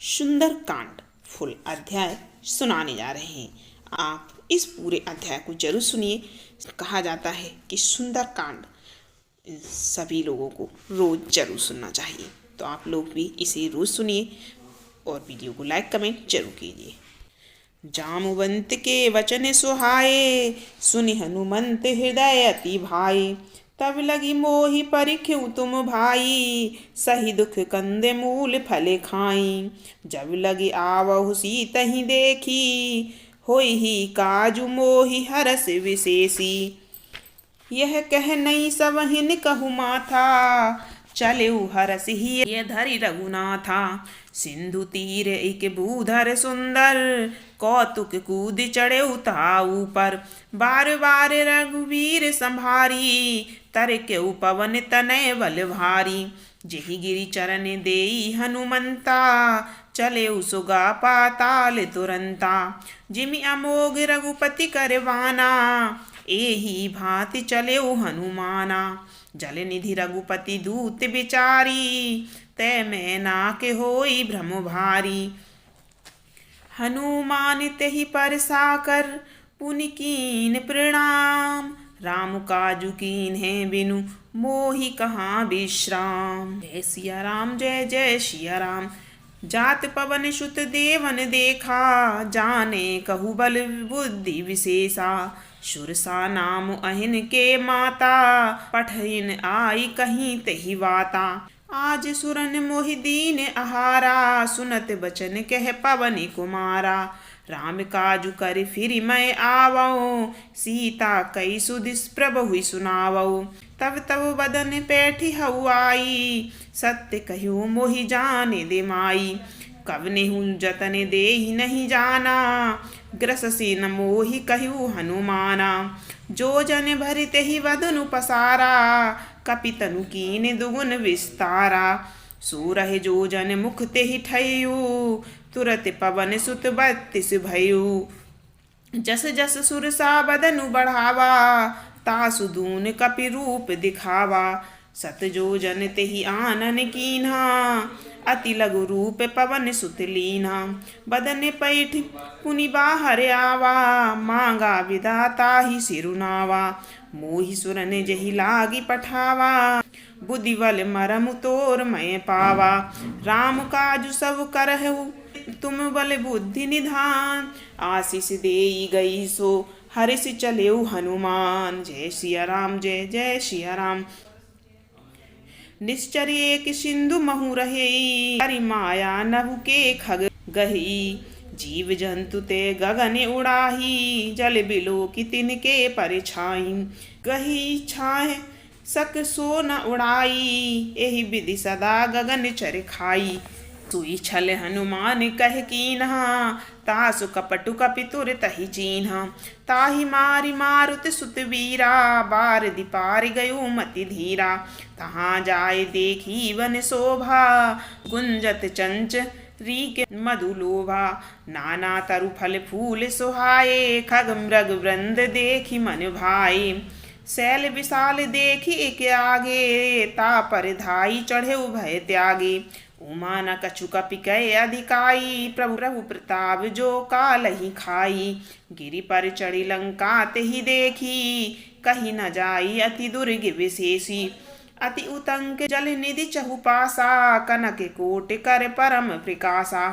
Sundarkand full अध्याय सुनाने जा रहे हैं। आप इस पूरे अध्याय को जरूर सुनिए। कहा जाता है कि सुंदरकांड सभी लोगों को रोज जरूर सुनना चाहिए, तो आप लोग भी इसे रोज सुनिए और वीडियो को लाइक कमेंट जरूर कीजिए। जामवंत के वचन सुहाए, सुनि हनुमंत हृदय अति भाई। तब लगी मोहि परिख्यु तुम भाई, सही दुख कंदे मूल फल खाई। जब लगी आवहु सीतहि देखी, होई ही काजु मोहि हरस विशेषी। यह कह नहीं सबहिन कहु माथा, चलेउ हरस ही ये धरि रघुनाथा। सिंधु तीर एक भूधर सुंदर, कौतुक कूद चढ़े ताऊ पर। बार बार रघुवीर संभारी, तर के पवन तनय बल भारी। जेहि गिरि चरण देई हनुमंता, चले सुगा पाताल तुरंता। जिमि अमोघ रघुपति करवाना, एही भांति चले हनुमाना। जल निधि रघुपति दूत बिचारी, तै मैं नाके होई भ्रम भारी। हनुमान तेहि परसाकर, पुनि कीन प्रणाम। राम काजु कीन्हे बिनु, मोहि कहाँ विश्राम। जय सिया राम जय जय सिया राम। जात पवन सुत देवन देखा, जाने कहु बल बुद्धि विशेषा। सुरसा नाम अहिन के माता, पठइन आई कहीं तहि वाता। आज सुरन मोहि दीन आहारा, सुनत बचन कह पवन कुमारा। राम काजु कर फिर मैं आवऊँ, सीता कई सुदुष्प्रभ हुई सुनावऊ। तब तब बदन पैठी हऊ आई, सत्य कहूँ मोहि जाने दे माई। कवनेहु जतन देहि नहीं जाना, ग्रससि न मोहि कहूँ हनुमाना। जो जन भरि तेहि वदनु पसारा, कपितनु कीन दुगुन विस्तारा। सूरह जो जन मुख तेहि ठयू, तुरत पवन सुत 32 भयू। जस जस सुरसा बदनु बढ़ावा, तासु दून कपि रूप दिखावा। सत जो जन तेहि आनन कीन्हा, अति लघु रूप पवन सुत लीन्हा। बदन पैठ पुनि बाहर आवा, मांगा विधाता ही सिरुनावा। मोहि सुरन जहि लागी पठावा, बुद्धि बल मरम तोर मैं पावा। राम काजु सब करहु तुम बल बुद्धि निधान, आशीष देई गई सो हरिष चलेउ हनुमान। जय सिया राम जय जय सिया राम। निश्चर एक सिंधु महु रहे, हरि माया नभु के खग गही। जीव जंतु ते गगन उड़ाही, जल बिलो की तिनके परिछाई। गही छाए सक सो न उड़ाई, एहि विधि सदा गगन चर खाई। सुई छल हनुमान कह कीन्हा, तासु कपटु कपि तुर तहि चीन्हा। ताहि मारि मारुत सुत वीरा, बार दिपार गयो मति धीरा। तहाँ जाय देखी वन शोभा, गुंजत चंच रीके मधुलोभा। नाना तरु फल फूल सुहाए, खग मृग वृंद देखी मन भाए। शैल विशाल देखी एक आगे, ता पर धाई चढ़े भय त्यागे। उमा न कछु कपि कहे अधिकाई, प्रभु प्रभु प्रताप जो कालहि खाई। गिरि पर चढ़ी लंका तेहि देखी, कहीं न जाई अति दुर्ग विशेषी। अति उतंक जल निधि चहु पासा, कनक कोट कर परम प्रकाशा।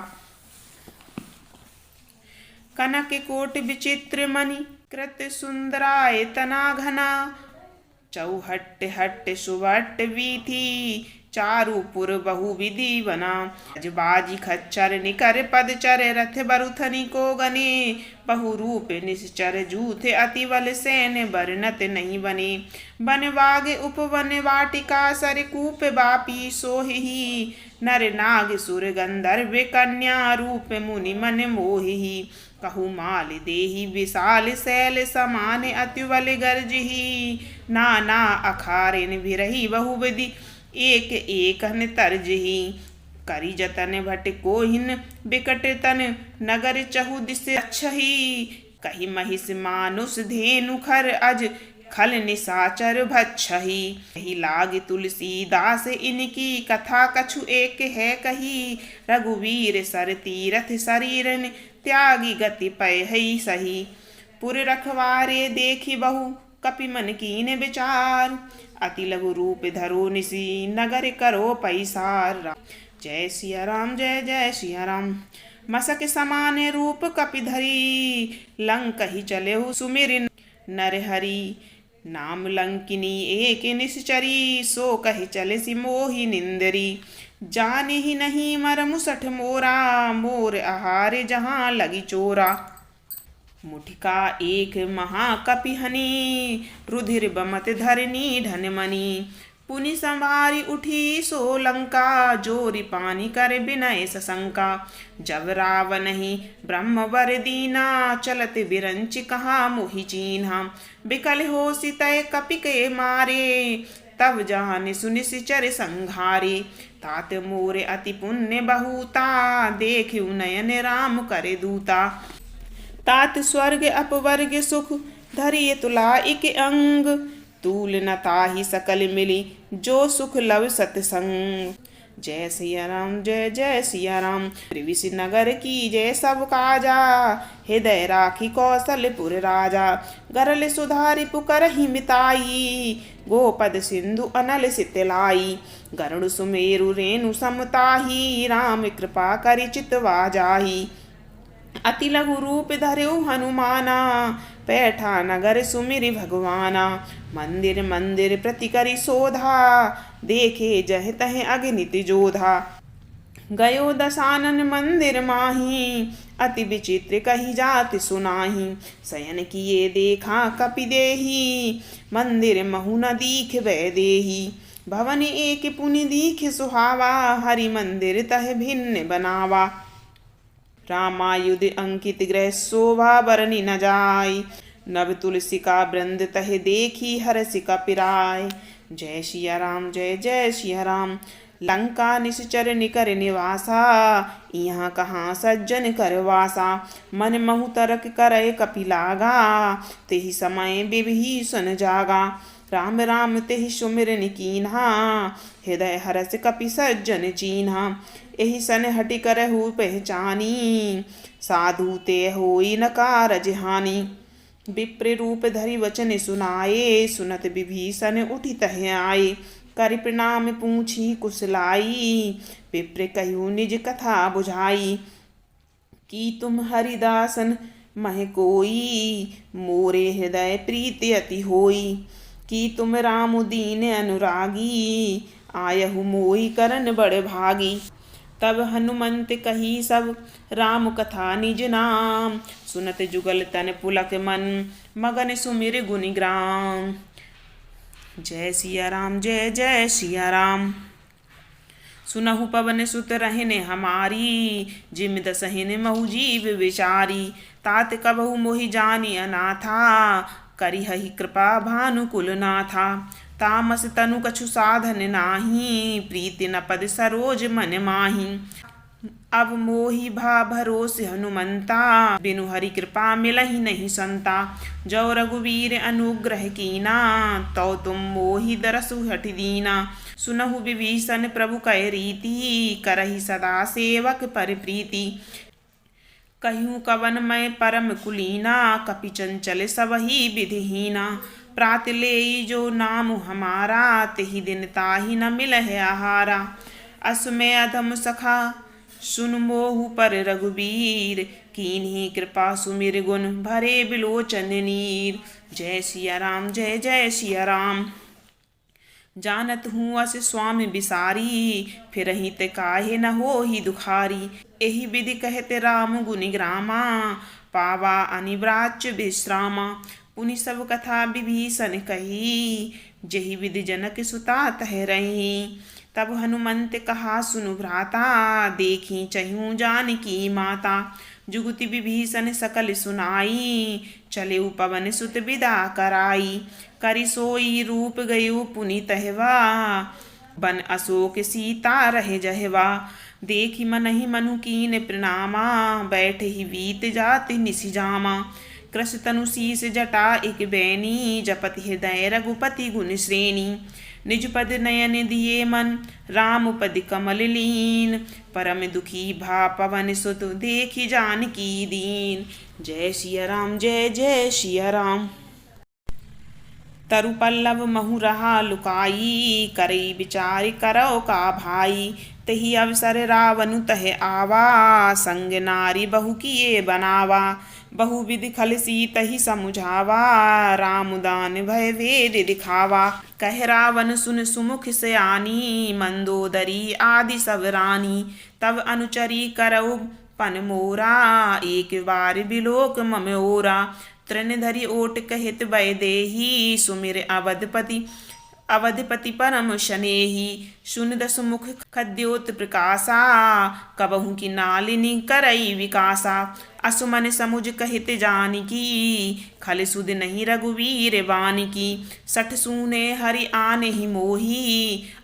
कनक कोट विचित्र मणि, कृत सुंदराय तना घना। चौहट्ट हट्ट सुवट्ट वीथी, चारु पुर बहु विधि बना। बाजी खच्चर निकर पदचर, रथ बरुथनि को गने। बहु रूप निश्चर जूथे, अति बल सैन बरनत नहीं बने। बन बाग उपवन वाटिका, सर कूप बापी सोहि। नर नाग सुर गंधर्व कन्या, रूप मुनि मन मोहि। कहु माल देहि विशाल शैल समान, अति बल गर्जहि। नाना अखारिन भिरहि बहुविधि, एक एकन तरजहि। करी जतन भट कोहिन बिकट तन, नगर चहु दिस अच्छहि। कही महिष मानुष धेनु खर अज, खल निशाचर भक्षहि। यही लाग तुलसीदास इनकी कथा कछु एक है कही। रघुवीर सर तीरथ शरीरन त्यागी गति पय हई सही। पुर रखवारे देखी बहु कपि मन कीन विचार। अति लघु रूप धरो निसी नगर करो पैसार। जय सिया राम जय जय सिया राम। मसक समान रूप कपि धरी लंक ही चले सुमिर नर हरि। नाम लंकिनी एक निश्चरी सो कहि चले सि मोहि निंदरी। जाने ही नहीं मर मुसठ मोरा मोर आहार जहाँ लगी चोरा। मुठिका एक महाकपि हनि रुधिर बमत धरनी धनमणि। पुनि संभारी उठी सो लंका जोरी पानी कर बिनय सशंका। जब रावण ही ब्रह्म वर दीना चलत बिरंच कहा मोहि चीन्हा। बिकल हो सितय कपि के मारे तब जान सुनिश्चर संघारे। तात मोरे अति पुण्य बहुता देखिउ नयन राम करे दूता। तात स्वर्ग अपवर्ग सुख धरिय तुलाइक अंग। तूल न ताहि सकल मिली जो सुख लव सतसंग। जय सिया राम जय जय सिया राम। त्रिविश नगर की जय सब काजा हृदय राखी कौशलपुर राजा। गरल सुधारि पुकरहि मिताई गोपद सिंधु अनल सितलाई। गरुड़ सुमेरु रेणु समताही राम कृपा करि चितवा जाही। अति लघु रूप धर्यो हनुमाना पैठा नगर सुमिरि भगवाना। मंदिर मंदिर प्रति करि शोधा देखे जह तह अगणित जोधा। गयो दशानन मंदिर माही अति विचित्र कही जाति सुनाही। शयन किए देखा कपि देही मंदिर महु न दीख वै देही। भवन एक पुनि दीख सुहावा हरि मंदिर तह भिन्न बनावा। रामायुध अंकित ग्रह शोभा बरनी न जाय। नव तुलसी का वृंद तह देखी हरस कपिराय। जय सिया राम जय जय सिया राम। लंका निश्चर निकर निवासा यहाँ कहाँ सज्जन करवासा। मन महु तरक करे कपि लागा तेहि समय विभीषण जागा। राम राम तेहि सुमिरन कीन्हा हृदय हरस कपि सज्जन चीन्हा। एहि सन हटि करहु पहचानी साधु ते होई न कारज हानि। विप्र रूप धरि वचन सुनाए सुनत विभीषण उठि तह आए। करि प्रणाम पूछी कुशलाई विप्र कहु निज कथा बुझाई। कि तुम हरिदासन मह कोई मोरे हृदय प्रीति अति होई। कि तुम राम दीन अनुरागी आयहु मोहि करन बड़ भागी। तब हनुमंत कही सब राम कथा निज नाम। सुनत जुगल तन पुलक मन मगन सुमिर गुणग्राम। जय सिया राम जय जय सिया राम। सुनहु पवन सुत रहने हमारी जिम दसहिन महु जीव विचारी। तात कबहु मोहि जानी अनाथा करिहहि कृपा भानुकुल नाथा। तामस तनु कछु साधन नाही प्रीति न पद सरोज मन माही। अब मोहि भा भरोसे हनुमंता बिनु हरि कृपा मिलहि नहीं संता। जो रघुवीर अनुग्रह कीना तो तुम मोहि दरसु हठि दीना। सुनहु विभीषण प्रभु कह रीति करहि सदा सेवक पर प्रीति। कहूँ कवन मैं परम कुलीना कपि चंचल सबहि विधिहीना। प्रात लेई जो नाम हमारा तेहि दिन ताहि न मिलहि आहारा। असमय अधम सखा सुन मोहु पर रघुबीर कीन्ही कृपा सुमिर गुण भरे बिलोचन नीर। जय सिया राम जय जय सिया राम। जानत हूँ अस स्वामी बिसारी फिरहि ते काहे न होहि दुखारी। एहि विधि कहते राम गुणग्रामा पावा अनिव्राच विश्रामा। पुनि सब कथा विभीषण कही जहि विधि जनक सुता तह रही। तब हनुमंत कहा सुनु भ्राता देखी चहूँ जानकी माता। जुगति विभीषण सकल सुनाई चले पवन सुत विदा कराई। करि सोई रूप गयो पुनि तहवा बन अशोक सीता रहे जहवा। देखि मनहि मनु कीन प्रणामा बैठ ही बीत जाति निसि जामा। कृष तनु शीस जटा एक बैनी जपति हृदय रघुपति गुण श्रेणी निज पद नयन दिए मन राम पद कमल लीन परम दुखी भा पवन सुत देखी जानकी दीन। जय सिया राम जय जय सिया राम। तरु पल्लव महु रहा लुकाई करई विचार करो का भाई तही अवसर रावनु तह आवा संग नारी बहु किए बनावा बहु विधि खलसी तही समुझावा राम दान भय वेद दिखावा कह रावण सुन सुमुख सयानी मंदोदरी आदि सब रानी तब अनुचरी करऊ पन मोरा एक बार बिलोक मम ओरा तृण धरि ओट कहित भय देही सुमिर अवधपति परम शनेही सुन दस मुख खद्योत प्रकाशा कबहु की नालिनी करई विकासा असुमन समुझ कहित जानकी खल सुध नहीं रघुवीर बानिकी सठ सूने हरि आन ही मोही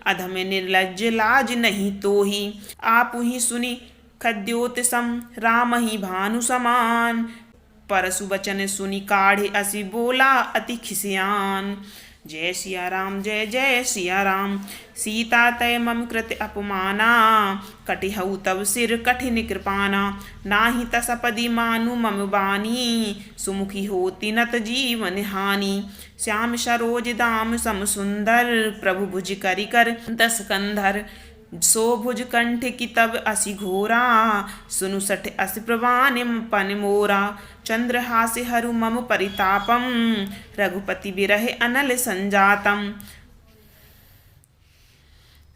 अधम निर्लज्ज लाज नहीं तोही आपु ही सुनी खद्योत सम राम ही भानु समान परसु वचन सुनि काढ़े असि बोला अति खिसियान। जय सिया राम जय जय सिया राम। सीता तय मम कृत अपमाना कटिहउ तब सिर कठिन कृपाना नाही तसपदी मानु मम बानी सुमुखी होती नत जीवन हानि श्याम सरोज दाम सम सुंदर प्रभु भुज करि कर दस कंधर सो भुज कंठ की तब असि घोरा सुनु सठ असि प्रवान पन मोरा चंद्रहास्य हरु मम परितापम रघुपति बिरह अनल संजातम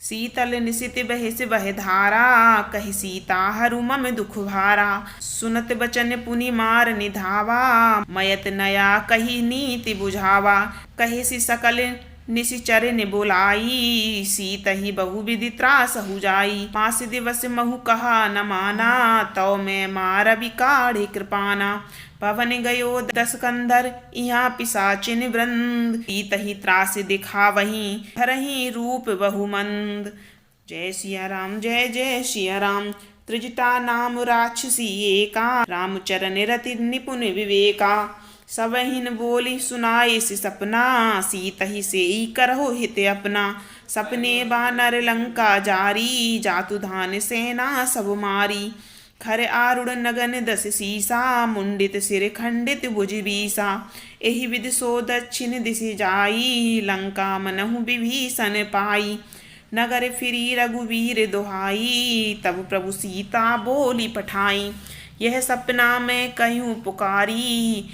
शीतल निशित बहस बह धारा कहि सीता हरु मम दुख भारा सुनत बचन पुनि मार निधावा मयत नया कही नीति बुझावा कहे सी सकल निशिचर ने बोलाई सीतहि बहु विधि त्रास हो जाई 5 दिवस महु कहा न माना तौ मैं मार बिकाढ़े कृपाना पवन गयो 10 कंधर यहाँ पिशाचिन वृंद सीतहि त्रास दिखावही हरहि रूप बहुमंद। जय सिया राम जय जय सिया राम। त्रिजटा नाम राक्षसी एका राम चरण रति निपुण विवेका सबहिन बोली सुनाए से सपना सीतहि से ही करहो हित अपना सपने बानर लंका जारी जातु धान सेना सब मारी खर आरुण नगन 10 सीसा मुंडित सिर खंडित भुज बीसा एहि विधि सो दक्षिण दिशि जाई लंका मनहु विभीषण पाई नगर फिरी रघुवीर दोहाई तब प्रभु सीता बोली पठाई यह सपना में कहूँ पुकारी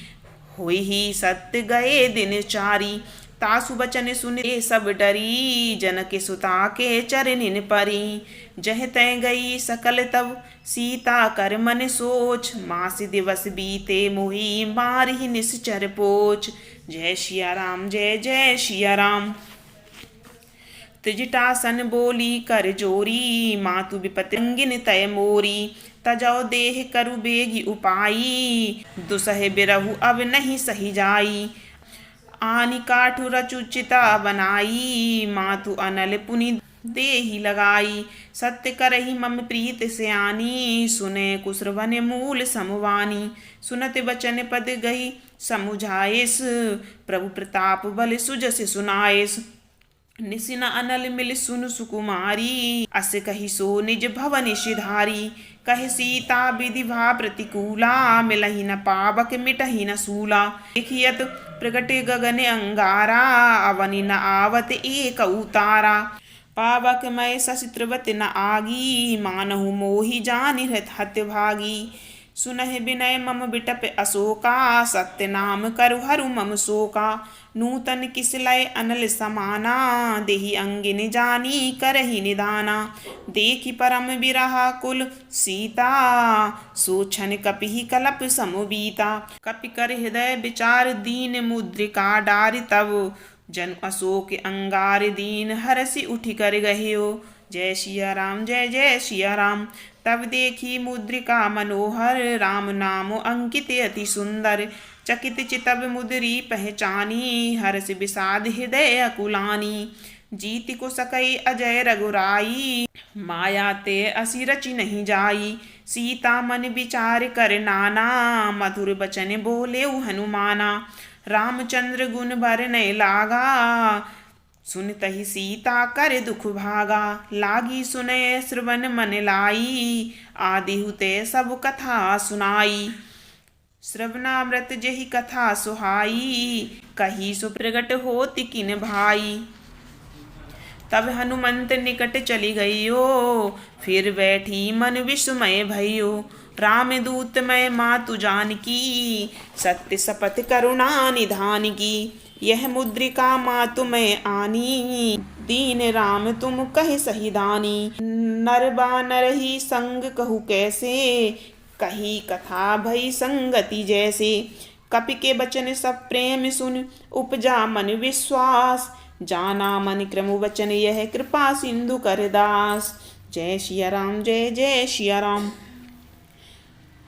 होई ही सत्य गए दिन चारी तासु बचन सुन सब डरी जनक सुता के चरनिन परी जह तय गई सकल तब सीता कर मन सोच मास दिवस बीते मोही मारहि निश्चर पोच। जय सिया राम जय जय सिया राम। त्रिजटासन बोली कर जोरी मातु विपतिंगिन तय मोरी तजौ देह करु बेगी उपाई दुसह बिरहु अब नहीं सही जाई आनि काठु रचु चिता बनाई मातु अनल पुनि देहि लगाई सत्य करहि मम प्रीत सयानी सुने कुसुरवन मूल समवानी सुनत बचन पद गई समुझाइस प्रभु प्रताप बल सुजस सुनाइस निसिन अनल मिल सुन सुकुमारी अस कहि सो निज भवन सिधारी कह सीता विधि भा प्रतिकूला मिलहि न पावक मिटहि न सूला देखियत प्रगटे गगन अंगारा अवनि न आवत एक उतारा पावक मय सचित्रवत न आगी मानहु मोहि जानि हत भागी सुनहि विनय मम बिटप अशोका सत्य नाम करु हरु मम शोका नूतन किसलय अनल समाना देहि अंगिन जानी करहि निदाना देखि परम बिरहा कुल सीता सोछन कपिहि कलप समबीता कपि कर हृदय विचार दीन मुद्रिका डारि तब जन अशोक अंगार दीन हरसि उठि कर गहियो। जय सिया राम जय जय सिया राम। तब देखी मुद्रिका मनोहर राम नाम अंकित अति सुंदर चकित चितब मुद्री पहचानी हर्ष विषाद हृदय अकुलानी जीत को सकई अजय रघुराई, माया ते असी रचि नहीं जाई। सीता मन विचार कर नाना, मधुर बचन बोले हनुमाना। रामचंद्र गुण बर नहीं लागा, सुनतहि सीता कर दुख भागा। लागी सुनय श्रवण मन लाई, आदिहु ते सब कथा सुनाई। श्रवणामृत जेहि कथा सुहाई, कही सो प्रगट होति किन भाई। तब हनुमंत निकट चली गईयो, फिर बैठी मन विस्मय भइयो। राम दूत मैं मातु जानकी, सत्य शपथ करुणा निधान की। यह मुद्रिका मातु मैं आनी, दीन राम तुम कहे सही दानी। नर बानर ही संग कहु कैसे, कही कथा भई संगति जैसे। कपि के बचन सब प्रेम सुन, उपजा मन विश्वास। जाना मन क्रम वचन यह, कृपा सिंधु कर दास। जय सिया राम जय जय सिया राम।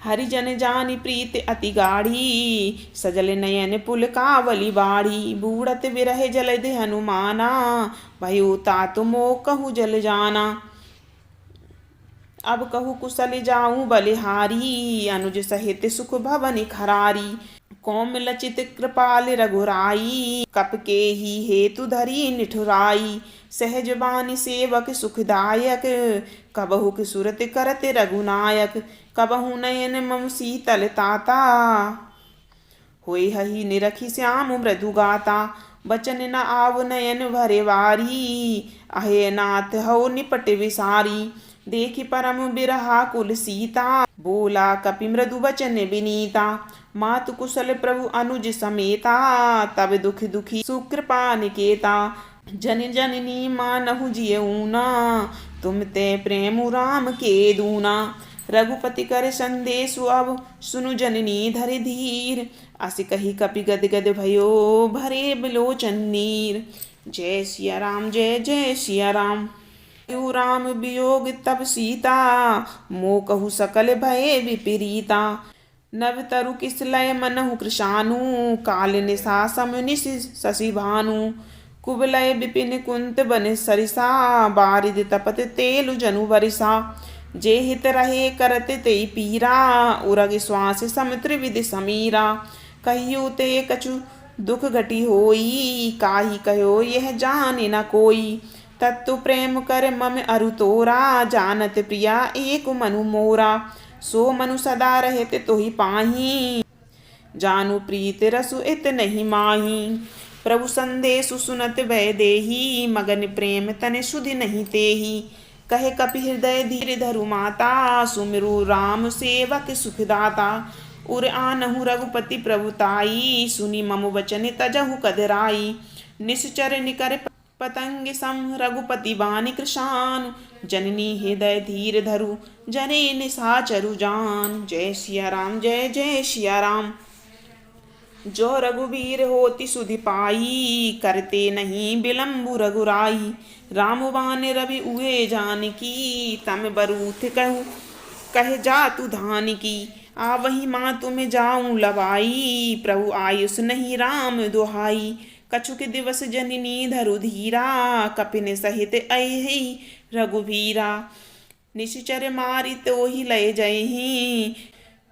हरिजन जानि प्रीत अति गाढ़ी, सजल नयन पुल कावली बाढ़ी। बूढ़त विरह जलध हनुमाना, भयो तात मोह कहु जल जाना। अब कहु कुशल जाऊं बलिहारी, अनुज सहित सुख भवन खरारी। कौम लचित कृपाल रघुराई, कप के ही हेतु धरी निठुराई। सहज बानी सेवक सुखदायक, कबहु की सुरत करत रघुनायक। कबहु नयन मम शीतल ताता, होय हहि निरखि श्याम मृदु गाता। बचन न आव नयन भरे वारी, अहे नाथ हो निपट विसारी। देखि परम बिरहा कुल सीता, बोला कपि मृदु बचन विनीता। मातु कुशल प्रभु अनुज समेता, तब दुख दुखी सुकृपा निकेता। जन जननी मानहु जियऊना, तुम ते प्रेम राम के दूना। रघुपति कर संदेशु अब, सुनु जननी धरि धीर। अस कही कपि गद गद भयो, भरे बिलोचन नीर। जय सिया राम जय जय सिया राम। राम वियोग तब सीता, मोह कहु सकल भय विपरीता। नव तरु किसलय मनहु कृशानु, काल निशा समुनिस शशि भानु। कुबलय विपिन कुंत बन सरिसा, बारिद तपत तेलु जनु बरिसा। जे हित रहे करत ते पीरा, उरग श्वास समुद्र विधि समीरा। कहियो ते कछु दुख घटी होई, काहि कहो यह जाने न कोई। तत्तु प्रेम कर मम अरु तोरा, जानत प्रिया एक मनु मोरा। सो मनु सदा रहते तोहि पाही, जानु प्रीत रसु इत नहीं माही। प्रभु संदेशु सुनत भय देही, मगन प्रेम तने सुधि नहीं तेही। कहे कपि हृदय धीर धरु माता, सुमिरु राम सेवक सुखदाता। उर आनहु रघुपति प्रभुताई, सुनी मम वचन तजहु कदराई। निश्चर निकर पतंग सम, रघुपति बानी कृशान। जननी हृदय धीर धरु, जने निशाचरु जान। जय सिया राम जय जय सिया राम। जो रघुवीर होति सुधि पाई, करते नहीं विलम्बु रघुराई। राम बान रवि उए जानकी, तम बरूथ कहु कहे जातु धान की। आवही माँ तुम्हें जाऊं लवाई, प्रभु आयुष नहीं राम दुहाई। कछुक दिवस जननी धरु धीरा, कपिन सहित अहि रघुवीरा। निश्चर मारि तोहि लय जयहि,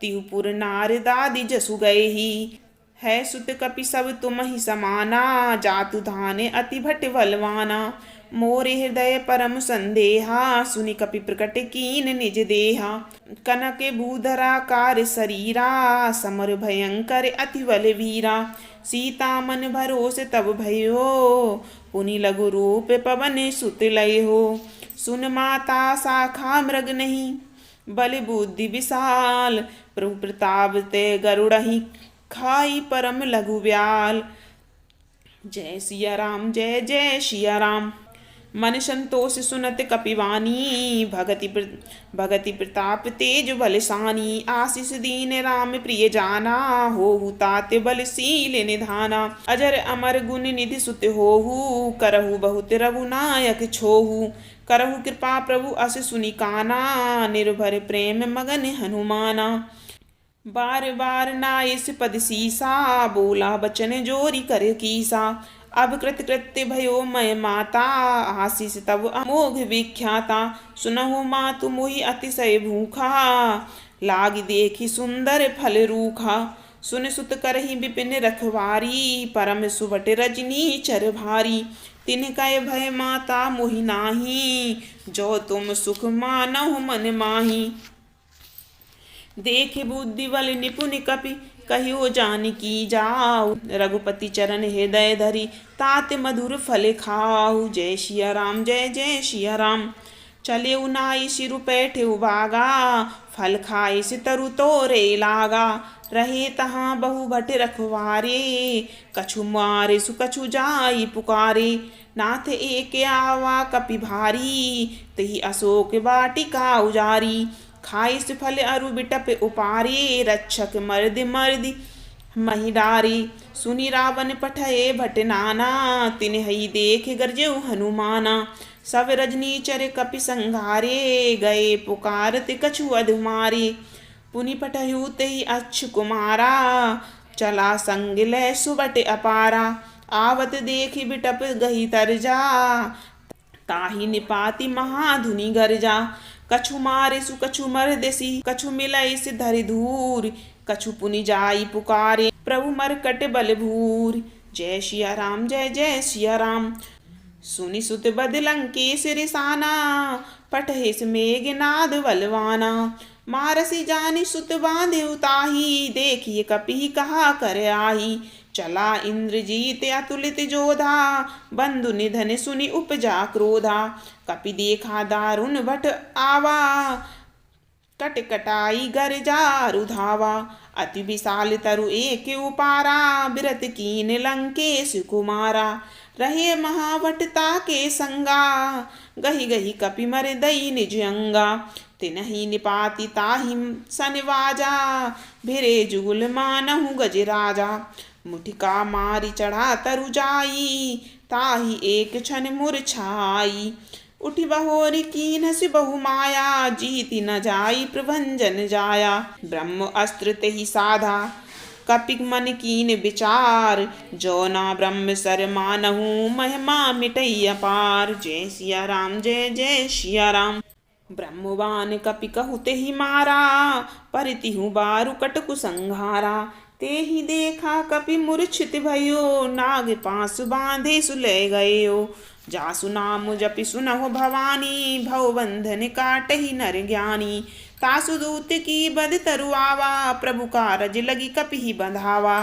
तिहुपुर नार दादि जसु गयहि। है सुत कपि सब तुम ही समाना, जातु धाने अति भट बलवाना। मोरे हृदय परम संदेहा, सुनि कपि प्रकट कीन निज देहा। कनक भूधरा कार शरीरा, समर भयंकर अति बल वीरा। सीता मन भरोसे तब भयो, पुनि लघु रूप पवन सुत लय हो। सुन माता शाखा मृग नहीं, बल बुद्धि विशाल। प्रभु प्रताप ते गरुड़हि, खाई परम लघु व्याल। जय सिया राम जय जय सिया राम। मन संतोष सुनत कपिवानी, भगति प्रताप तेज बलसानी। आशीष दीन राम प्रिय जाना, होहु तात बलशील निधाना। अजर अमर गुण निधि सुत होहु, करहु बहुत रघुनायक छोहु। करहु कृपा प्रभु अस सुनि काना, निर्भर प्रेम मगन हनुमाना। बार बार नाइस पद सीसा, बोला बचन जोरी कर कीसा। अब कृतकृत्य भयो मय माता, आशीष तब अमोघ विख्याता। सुनहु मातु मोहि अतिशय भूखा, लागी देखी सुंदर फल रूखा। सुन सुत करहि विपिन रखवारी, परम सुबट रजनी चर भारी। तिन कय भय माता मोहि नाही, जो तुम सुख मानहु मन माही। देखे बुद्धि बल निपुण कपि, कहियो जानकी जाऊ। रघुपति चरण हृदय धरि, तात मधुर फल खाऊ। जय सिया राम जय जय सिया राम। चले उनाई सिरु पैठे उबागा, फल खाए से तरु तोरे लागा। रहे तहाँ बहु भट रखवारे, कछु मारे सु कछु जाई पुकारे। नाथ एक आवा कपि भारी, तही अशोक वाटिका उजारी। खाइस फल अरु बिटप उपारे, रक्षक मर्द मर्द मही डारे। सुनि रावण पठये भट नाना, तिन्हई देख गरजेउ हनुमाना। सब रजनी चर कपि संघारे, गए पुकारत कछु अधुमारे। पुनि पठयु तेहि अच्छ कुमारा, चला संग लै सुबट अपारा। आवत देखि बिटप गही तरजा, ताहि निपाति महाधुनि गरजा। कछु मारे सु कछु मरदेसी, कछु मिलई से धरि धूर। कछु पुनि जाई पुकारे, प्रभु मरकट बल भूर। जय सिया राम जय जय सिया राम। सुनि सुत बद लंकेश रिसाना, पठहेस मेघनाद बलवाना। मारसी जानि सुत बांधे उताही, देखिए कपि कहा कर आही। चला इंद्रजीत अतुलित जोधा, बंधु निधन सुनि उपजा क्रोधा। कपि देखा दारुण भट आवा, कटकटाई गरजा रुधावा। अति विशाल तरु एक उपारा, बिरत कीन लंकेश कुमारा। रहे महावटता के संगा, गही गही कपि मर दई निज अंगा। तिनहि निपाति ताहि सनवाजा, भिरे जुगुल मानहु गजराजा। मुठिका मारी चढ़ा तरु जाई, ताहि एक क्षण मूर्छाई। उठि बहोरी कीन्हस बहु माया, जीति न जाई प्रभंजन जाया। ब्रह्म अस्त्र तेहि साधा, कपि मन कीन विचार। जो ना ब्रह्म सर मानहु, महिमा मिटई अपार। जय सिया राम जय जय सिया राम। ब्रह्मवान कपि कहु तेहि मारा, परितिहु बारु कटकु संघारा। तेहि देखा कपि मूर्छित भयो, नाग पास बांधे सुलय गयो। जासु नाम जपि सुनहु भवानी, भव बंधन काटहि नर ज्ञानी। तासु दूत की बद तरु आवा, प्रभु कारज लगी कपि बंधावा।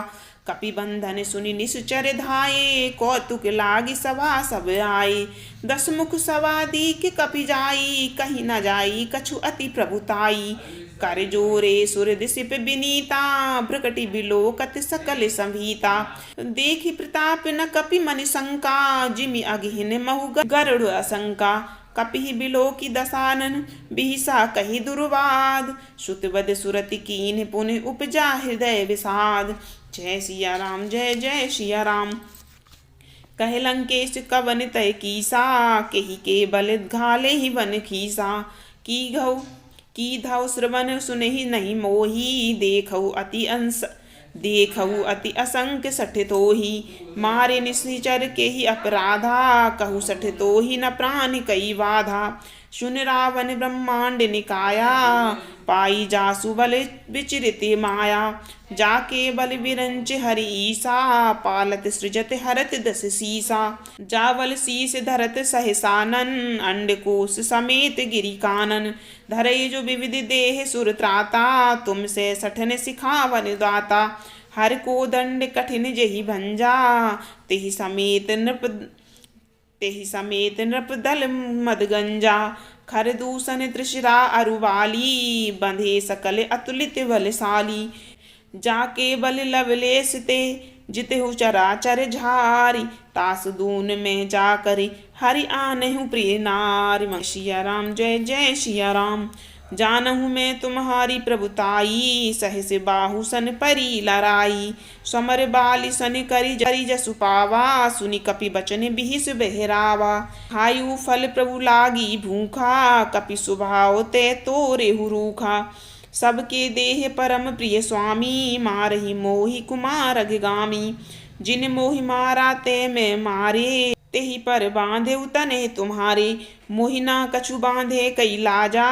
कपि बंधन सुनि निश्चर धाये, कौतुक लागी सभा सब आए। दस मुख सवा दीख कपि जाई, कहीं न जाई कछु अति प्रभुताई। कर जोरे सुर दिसिप विनीता, भ्रकटि बिलोकत सकल संभीता। देखि प्रताप न कपि मनि शंका, जिमि अगहिन महु गरुड़ असंका। कपि बिलोकी दसानन, बिहिसा कहि दुर्वाद। श्रुतबद सुरति कीन्ह पुनि उपजा हृदय विषाद। जय सिया राम जय जय सिया राम। कहे लंकेश कवन तय कीसा, केहि के बल घाले ही वन खीसा। की धौ श्रवण सुनहि नहीं मोही, देखऊ अति असंख्य सठ तोही। मारे निश्चर के ही अपराधा, कहु सठ तोही न प्राण कई बाधा। सुन रावण ब्रह्मांड निकाया, पाई जासु बल विचरित माया। जाके बल विरंच हरि ईसा, पालत सृजत हरत दस सीसा। जावल शीस धरत सहसानन, अंडकोश समेत गिरि कानन। धरई जो विविध देह सुर त्राता, तुमसे सठन सिखावन दाता। हर को दंड कठिन जहि भंजा, तेहि समेत नृप दल मदगंजा। खर दूषण त्रिशिरा अरुवाली, बंधे सकल अतुलित बलशाली। जाके बल लवलेश ते, जितहु चराचर झारी। तास दून में जाकरि, हरि आनहु प्रिय नारी। सिया राम जय जय सिया राम। जानहु मैं तुम्हारी प्रभुताई, सहस बाहु सन परी लराई। समर बाली सन करी जसु पावा, सुनि कपि बचन बिहिस बहरावा। खायु फल प्रभु लागी भूखा, कपि स्वभाव ते तोरे रूखा। सबके देह परम प्रिय स्वामी, मारहि मोहि कुमार अग्रगामी। जिन मोहि मारा ते मैं मारे, तेहि पर बांधे तने तुम्हारे। मोहि ना कछु बांधे कई लाजा,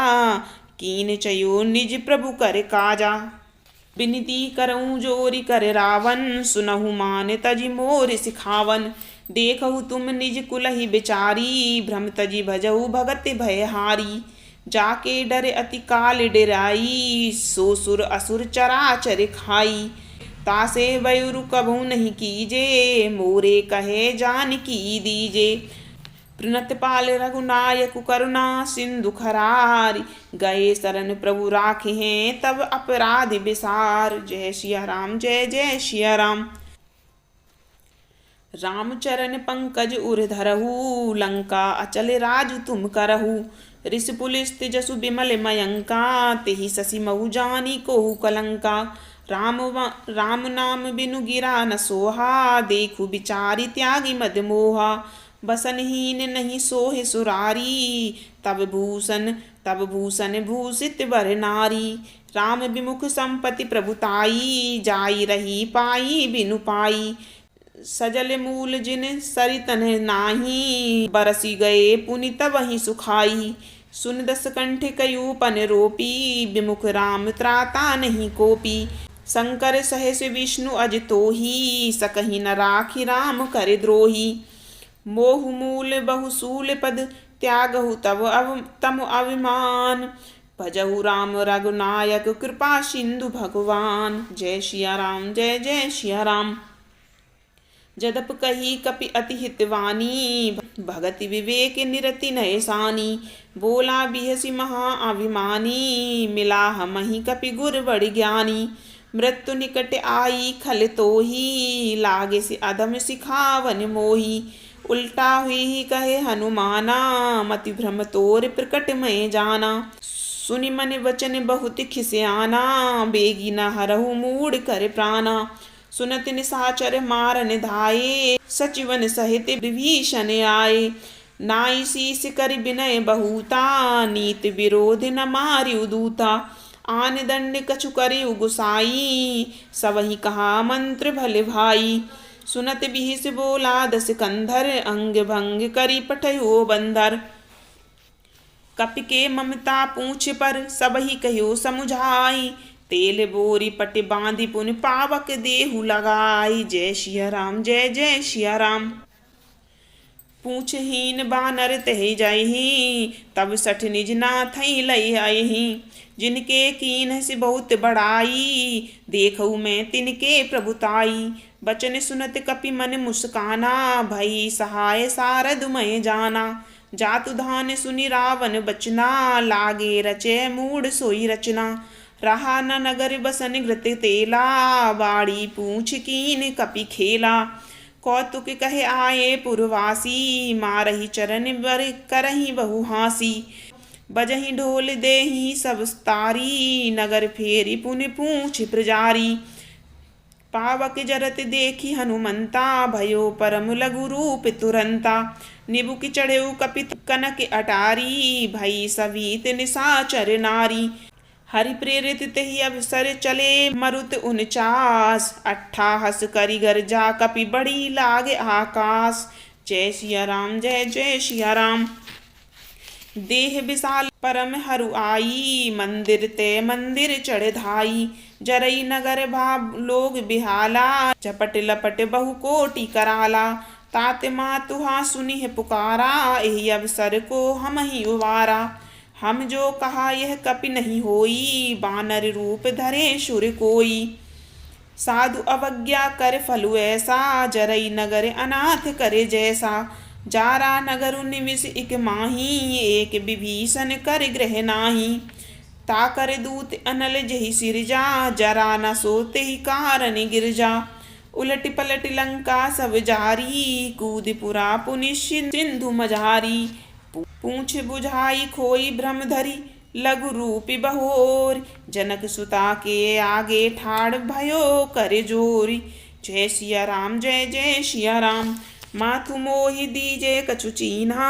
कीन चयो निज प्रभु कर काजा। बिनती करऊँ जोरि कर रावण, सुनहु मान तजि मोर सिखावन। देखहु तुम निज कुलहि बिचारी, भ्रम तजि भजहु भगत भयहारी। जाके डर अति काल डेराई, सो सुर असुर चराचर खाई। तासे वयुरु कभू नहीं कीजे, मोरे कहे जानकी दीजे। प्रणत पाल रघुनायक करुणा सिंधु खरारी, गए शरण प्रभु राखे हैं तब अपराध विसार। जय सिया राम जय जय सिया राम। रामचरण पंकज उर धरहु, लंका अचल राजु तुम करहु। ऋष पुलिस्त जसु बिमल मयंका, तेहि शशि महु जानी कोहु कलंका। राम नाम बिनु गिरा न सोहा, देखु बिचारी त्यागी मद मोहा। बसनहीन नहीं सोहे सुरारी, तब भूषण भूषित बर नारी। राम विमुख संपत्ति प्रभुताई, जाई रही पाई बिनु पाई। सजल मूल जिन सरितन नाही, बरसी गए पुनि तबहि सुखाई। सुन दस कंठ कयू पन रोपी, विमुख राम त्राता नहीं कोपी। शंकर सहस विष्णु अज तोही, सकहि न राखी राम कर द्रोही। मोहु मूल बहुसूल पद, त्यागहु तम अभिमान। भजहु राम रघुनायक, कृपा सिंधु भगवान। जय सिया राम जय जय सिया राम। जदप कही कपि अति हितवानी, भगति विवेक निरति नयसानी। बोला बिहसी महा अभिमानी, मिला हमहि कपि गुर बड़ ज्ञानी। मृत्यु निकट आई खल तोही, लागे से अधम सिखावन मोही। उल्टा हुई कहे हनुमाना, मति भ्रम तोर प्रकट में जाना। सुनि मन वचन बहुत खिसियाना, बेगी न हरहु मूड कर प्राणा। सुनत निशाचर मारन धाये, सचिवन सहित विभीषण आए। नाई शीस कर विनय बहुता, नीत विरोध न मार्यु दूता। आन दंड कछु करियु गुसाई, सबहि कहा मंत्र भले भाई। सुनत बिहिस बोला दस कंधर, अंग भंग करी पठयो बंधर। कपि के ममता पूछ पर, सबहि कहो समुझाई। तेल बोरी पट बांधि पुन पावक देहु लगाई। जय सिया राम जय जय सिया राम। पूछहीन बानर तहि जाइहि, तब सठ निज नाथहि लइ आइहि। जिनके कीन से बहुत बड़ाई, देखऊ मैं तिनके प्रभुताई। बचन सुनत कपि मन मुस्काना, भई सहाय सारद मैं जाना। जातु धान सुनि रावण बचना, लागे रचे मूड सोई रचना। रहा न नगर बसन घृत तेला, बाड़ी पूछ कीन कपि खेला। कौतुक कहे आए पुरवासी, मारही चरण बर करही बहु हासी। बजही ढोल देही सब तारी, नगर फेरी पुनि पूछ प्रजारी। पावक जरत देखी हनुमंता, भयो परम लघु रूप तुरंता। निबुक चढ़ेऊ कपित कनक अटारी, भई सवीत निशाचर नारी। हरि प्रेरित तेहि अवसर चले, मरुत 49 अट्ठाहस करि गर्जा, कपि बड़ी लागे आकाश। जय सिया राम जय जय सिया राम। देह विशाल परम हरु आई, मंदिर ते मंदिर चढ़ धाई। जरई नगर भाव लोग बिहाला, झपट लपट बहु कोटि कराला। तात मातुहा सुनिह पुकारा, एहि अवसर को हम ही उवारा। हम जो कहा यह कपि नहीं होई, बानर रूप धरे सुर कोई। साधु अवज्ञा कर फलु ऐसा, जरई नगर अनाथ करे जैसा। जारा नगर निविस इक माही, एक विभीषण कर ग्रह नाही। ताकर दूत अनल जहि सिरजा, जरा न सोते ही कारण गिरजा। उलट पलट लंका सब जारी, कूद पुरा पुनि सिंधु मझारी। पूछ बुझाई खोई भ्रम धरी, लघु रूपी बहोर। जनक सुता के आगे ठाड़ भयो कर जोरी। जय सिया राम जय जय सिया राम। माथु मोहि दीजे कछु चीन्हा,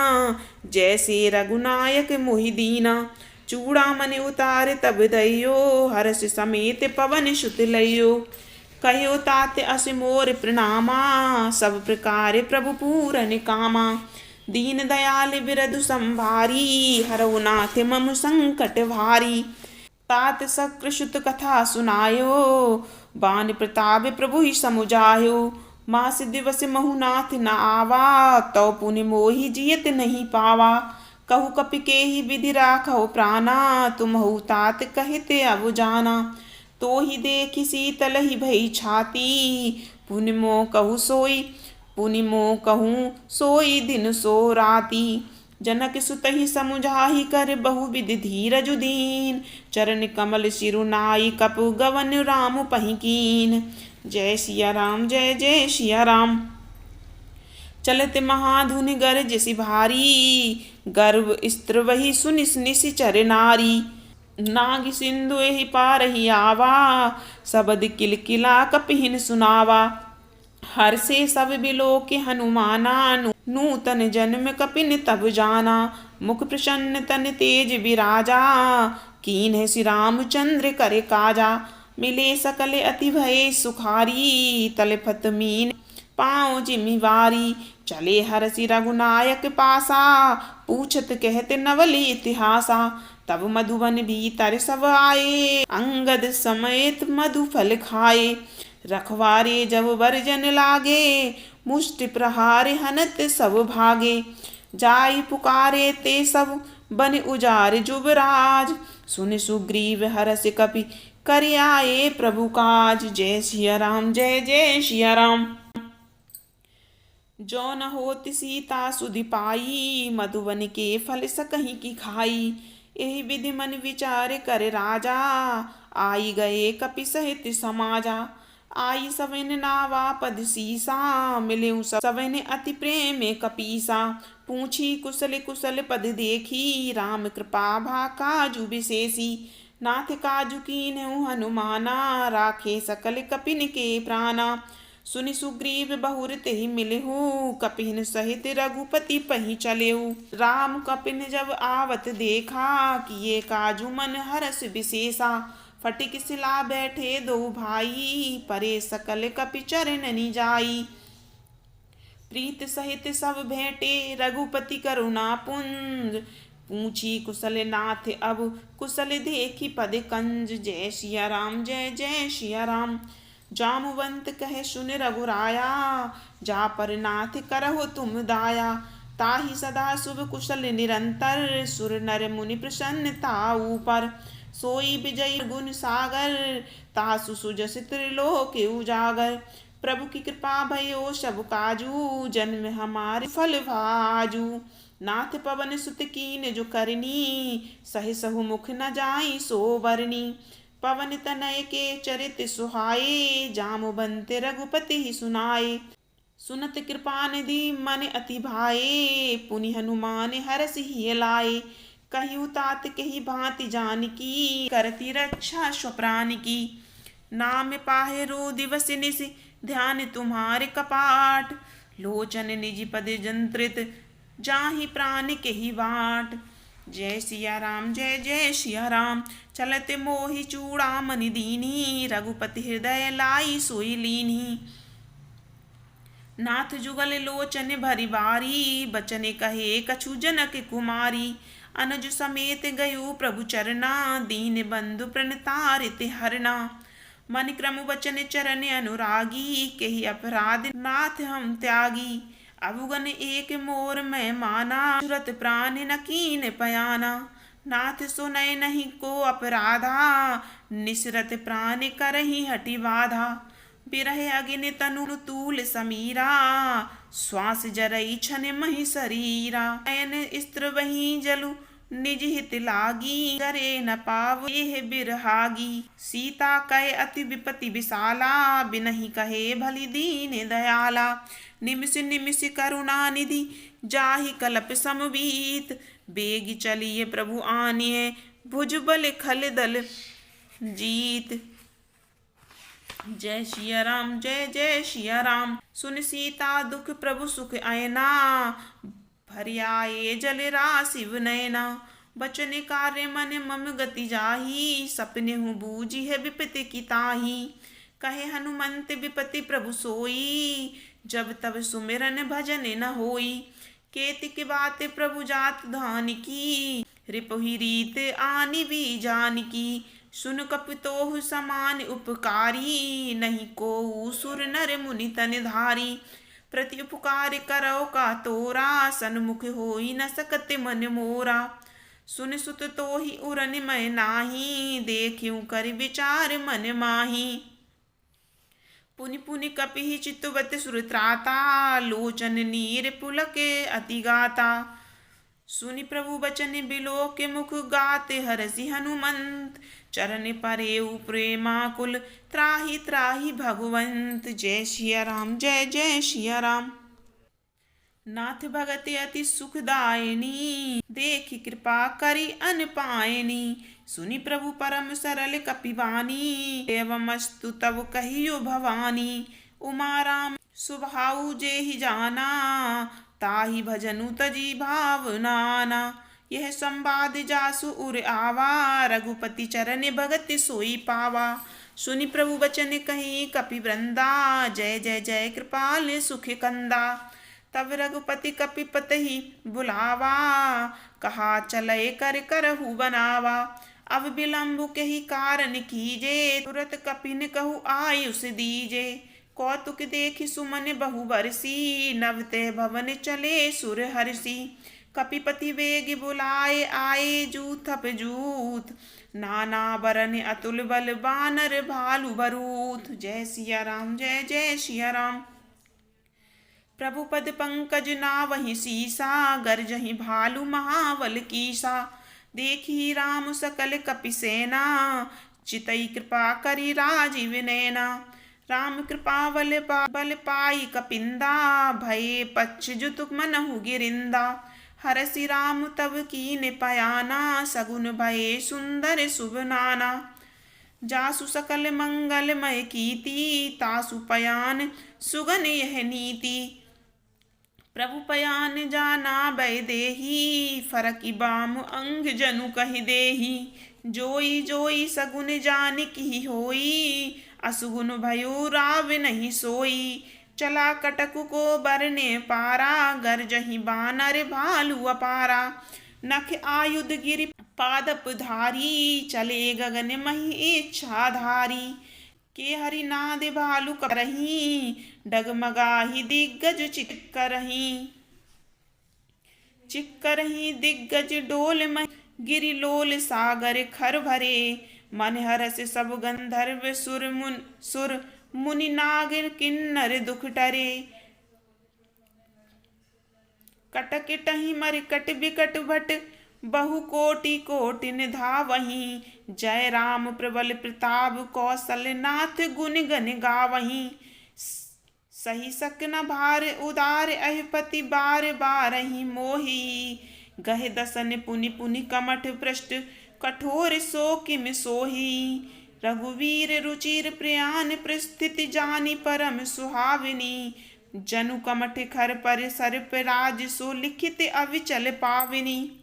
जैसे रघुनायक मोहि दीना। चूड़ामणि उतार तब दइयो, हर्ष समेत पवन सुत लइयो। कहो तात अस मोर प्रणामा, सब प्रकार प्रभु पूरन कामा। दीन दयाल बिरधु संभारी, हरऊ नाथ मम संकट भारी। तात सकृत कथा सुनायो, बान प्रताप प्रभु ही समुझायो। मास दिवस महु नाथ न आवा, तो पुनि मोहि जियत नहीं पावा। कहु कपि के ही विधि राखो प्राणा, तुम हो तात कहते अब जाना। तो ही देखी शीतल ही भई छाती, पुनि मोह कहु सोई पुनि मोह कहूँ सोई दिन सो राती। जनक सुत ही समुझाही कर बहु विधि धीरज दीन, चरण कमल सिरुनाई कपु गवन राम पहिकीन। जय सिया राम जय जय सिया राम। चलत महाधुनि गरज सि भारी, गर्भ स्त्र वही सुनि निशिचर नारी। नाग सिंधु एहि पारहि आवा, सबद किलकिला कपिहिन सुनावा। हर्षे सब बिलो के हनुमाना, नूतन जन्म कपिन तब जाना। मुख प्रसन्न तन तेज विराजा, कीन्ह श्री रामचंद्र करे काजा। मिले सकल अति भय सुखारी, तलफत मीन पाँव जिमिवारी। चले हरषि रघुनायक पासा, पूछत कहते नवली इतिहासा। तब मधुबन भीतर सब आए, अंगद समेत मधु फल खाए। रखवारे जब वर्जन लागे, मुष्टि प्रहारे हनत सब भागे। जाई पुकारे ते सब बन उजार जुबराज, सुन सुग्रीव हरष कपि कर आए प्रभु काज। जय सिया राम जय जय सिया राम। जो न होत सीता सुधि पाई, मधुबन के फल सकहीं की खाई। एहि विधि मन विचार कर राजा, आई गए कपि सहित समाजा। आई सवन नावा पद सीसा, मिले सवन अति प्रेम कपीसा। पूछी कुशल कुशल पद देखी, राम कृपा भा काजु विशेषी। नाथ काजु कीन्हु हनुमाना, राखे सकल कपिन के प्राणा। सुनि सुग्रीव बहुर तेहि मिलहु, कपिन सहित रघुपति पहि चलेहु। राम कपिन जब आवत देखा, किए काजु मन हरष विशेषा। फटिक सिला बैठे दो भाई, परे सकल कपि चरणनि जाई। प्रीत सहित सब भेंटे रघुपति करुणा पुंज, पूछी कुशल नाथ अब कुशल देखी पद कंज। जय सिया राम जय जय सिया राम। जामुवंत कहे सुन रघुराया, जा पर नाथ करहो तुम दाया। ताहि सदा शुभ कुशल निरंतर, सुर नर मुनि प्रसन्नता ऊपर। सोई विजय गुण सागर, तासु सुजस त्रिलोक उजागर। प्रभु की कृपा भयो सब काजू, जन्म हमारे फल भाजू। नाथ पवन सुत कीन जो करनी, सहि सहु मुख न जाई सो बरनी। पवन तनय के चरित सुहाए, जामुवंत रघुपति ही सुनाए। सुनत कृपा निधि मन अति भाए, पुनि हनुमान हरष ही लाए। कहिउ तात कही भांति जानकी, करती रक्षा स्वप्राण की। नाम पाहे रो दिवस निस, ध्यान तुम्हारे कपाट। लोचन निज पद जंत्रित, जाहि प्राण कही बाट। जय सिया राम जय जय सिया राम। चलत मोहि चूड़ामणि दीनी, रघुपति हृदय लाई सोई लीनी। नाथ जुगल लोचन भरी बारी, बचन कहे कछु जनक कुमारी। अनुज समेत गयो प्रभु चरना, दीन बंधु प्रणतारित हरना। मन क्रम वचन चरण अनुरागी, कही अपराध नाथ हम त्यागी। अवगन एक मोर मैं माना, सुरत प्राण न कीन पयाना। नाथ सुनय नहीं को अपराधा, निसरत प्राण करहि हटि बाधा। बिरह अगिन तनु तूल समीरा, श्वास जरई छन महि शरीरा। नयन स्त्र वही जलु निज हित लागी, करे न पाव एह बिरहागी। सीता कहे अति विपति विशाला, बिनहि कहे भली दीन दयाला। निमिष निमिष करुणा निधि, जाहि कलप समवीत। बेग चलिए प्रभु आनिए, भुजबल खल दल जीत। जय सिया राम जय जय सिया राम। सुन सीता दुख प्रभु सुख आयना, भरियाए जल राशिव नयना। बचन कार्य मन मम गति जाही, सपने हूँ बूझी है विपत्ति की ताही। कहे हनुमंत विपति प्रभु सोई, जब तब सुमिरन भजन न होई। केतिक बात प्रभु जात धान की, रिपुहि रीत आनि भी जान की। सुन कपितोहु समान उपकारी, नहीं को सुर नर मुनि तन धारी। प्रति उपकार करो का तोरा, सन्मुख होई न सकत मन मोरा। सुन सुत तोहि उरन मैं नाही, देखियो कर विचार मन माही। पुनि पुनि कपिहि चितवत सुरत्राता, लोचन नीर पुलके अति गाता। सुनि प्रभु बचन बिलोक मुख गाते, हरसि हनुमंत चरण परेउ प्रेमाकुल। त्राहि त्राहि भगवंत, जय सिया राम जय जय सिया राम। नाथ भगत अति सुखदायिनी, देखि कृपा करि अन पायनी। सुनि प्रभु परम सरल कपिवानी, एवमस्तु तब कहियो भवानी। उमा राम स्वभाव जेहि जाना, ताहि भजनु तजी भावनाना। यह संवाद जासु उर आवा, रघुपति चरण भगत सोई पावा। सुनि प्रभु बचन कहि कपि वृंदा, जय जय जय कृपाल सुख कंदा। तब रघुपति कपिपतहि बुलावा, कहा चलय कर करहु बनावा। अब विलंब कहि कारण कीजे, तुरत कपिन कहु आयुष दीजे। कौतुक देखि सुमन बहु बरसी, नवते भवन चले सुर हर्षि। कपिपति वेग बुलाए आए, जूथप जूथ नाना बरन अतुल बल, बानर भालु बरूथ। जय सिया राम जय जय सिया राम। प्रभु पद पंकज नावहि सीसा, गर्जहि भालु महाबल कीसा। देखी राम सकल कपिसेना, चितई कृपा करि राजीव नैना। राम कृपा बल पाई कपिंदा, भये पच्युत मनहु गिरिंदा। हरसि राम तब कीन पयाना, सगुन भये सुंदर शुभ नाना। जासु सकल मंगलमय कीति, तासु पयान सुगन यह नीति। प्रभु पयान जाना बै देही, फरकि बाम अंग जनु कहि देही। जोई जोई सगुन जानिकि होई, असुगुन भयो राव नहीं सोई। चला कटकु को बरने पारा, गरजहि बानर भालु अपारा। नख आयुध गिरि पादप धारी, चले गगन मही इच्छाधारी। के हरिनाद भालु करही, डगमगाही दिग्गज चिक्करही दिग्गज डोल मही। गिरि लोल सागर खर भरे, मन हरस सब गंधर्व सुर मुनि नाग किन्नर दुख टरे। कटकटहि मरकट बिकट भट, बहु कोटि कोटि धावहीं। जय राम प्रबल प्रताप, कौशल नाथ गुण गन गावहीं। सही सक न भार उदार, अहिपति बार बारहि मोही। गहे दसन पुनि पुनि कमठ पृष्ठ, कठोर सो किम सोही। रघुवीर रुचिर प्रयान, प्रस्थिति जानी परम सुहाविनी। जनु कमठ खर पर सर्प राज, सो लिखित अविचल पाविनी।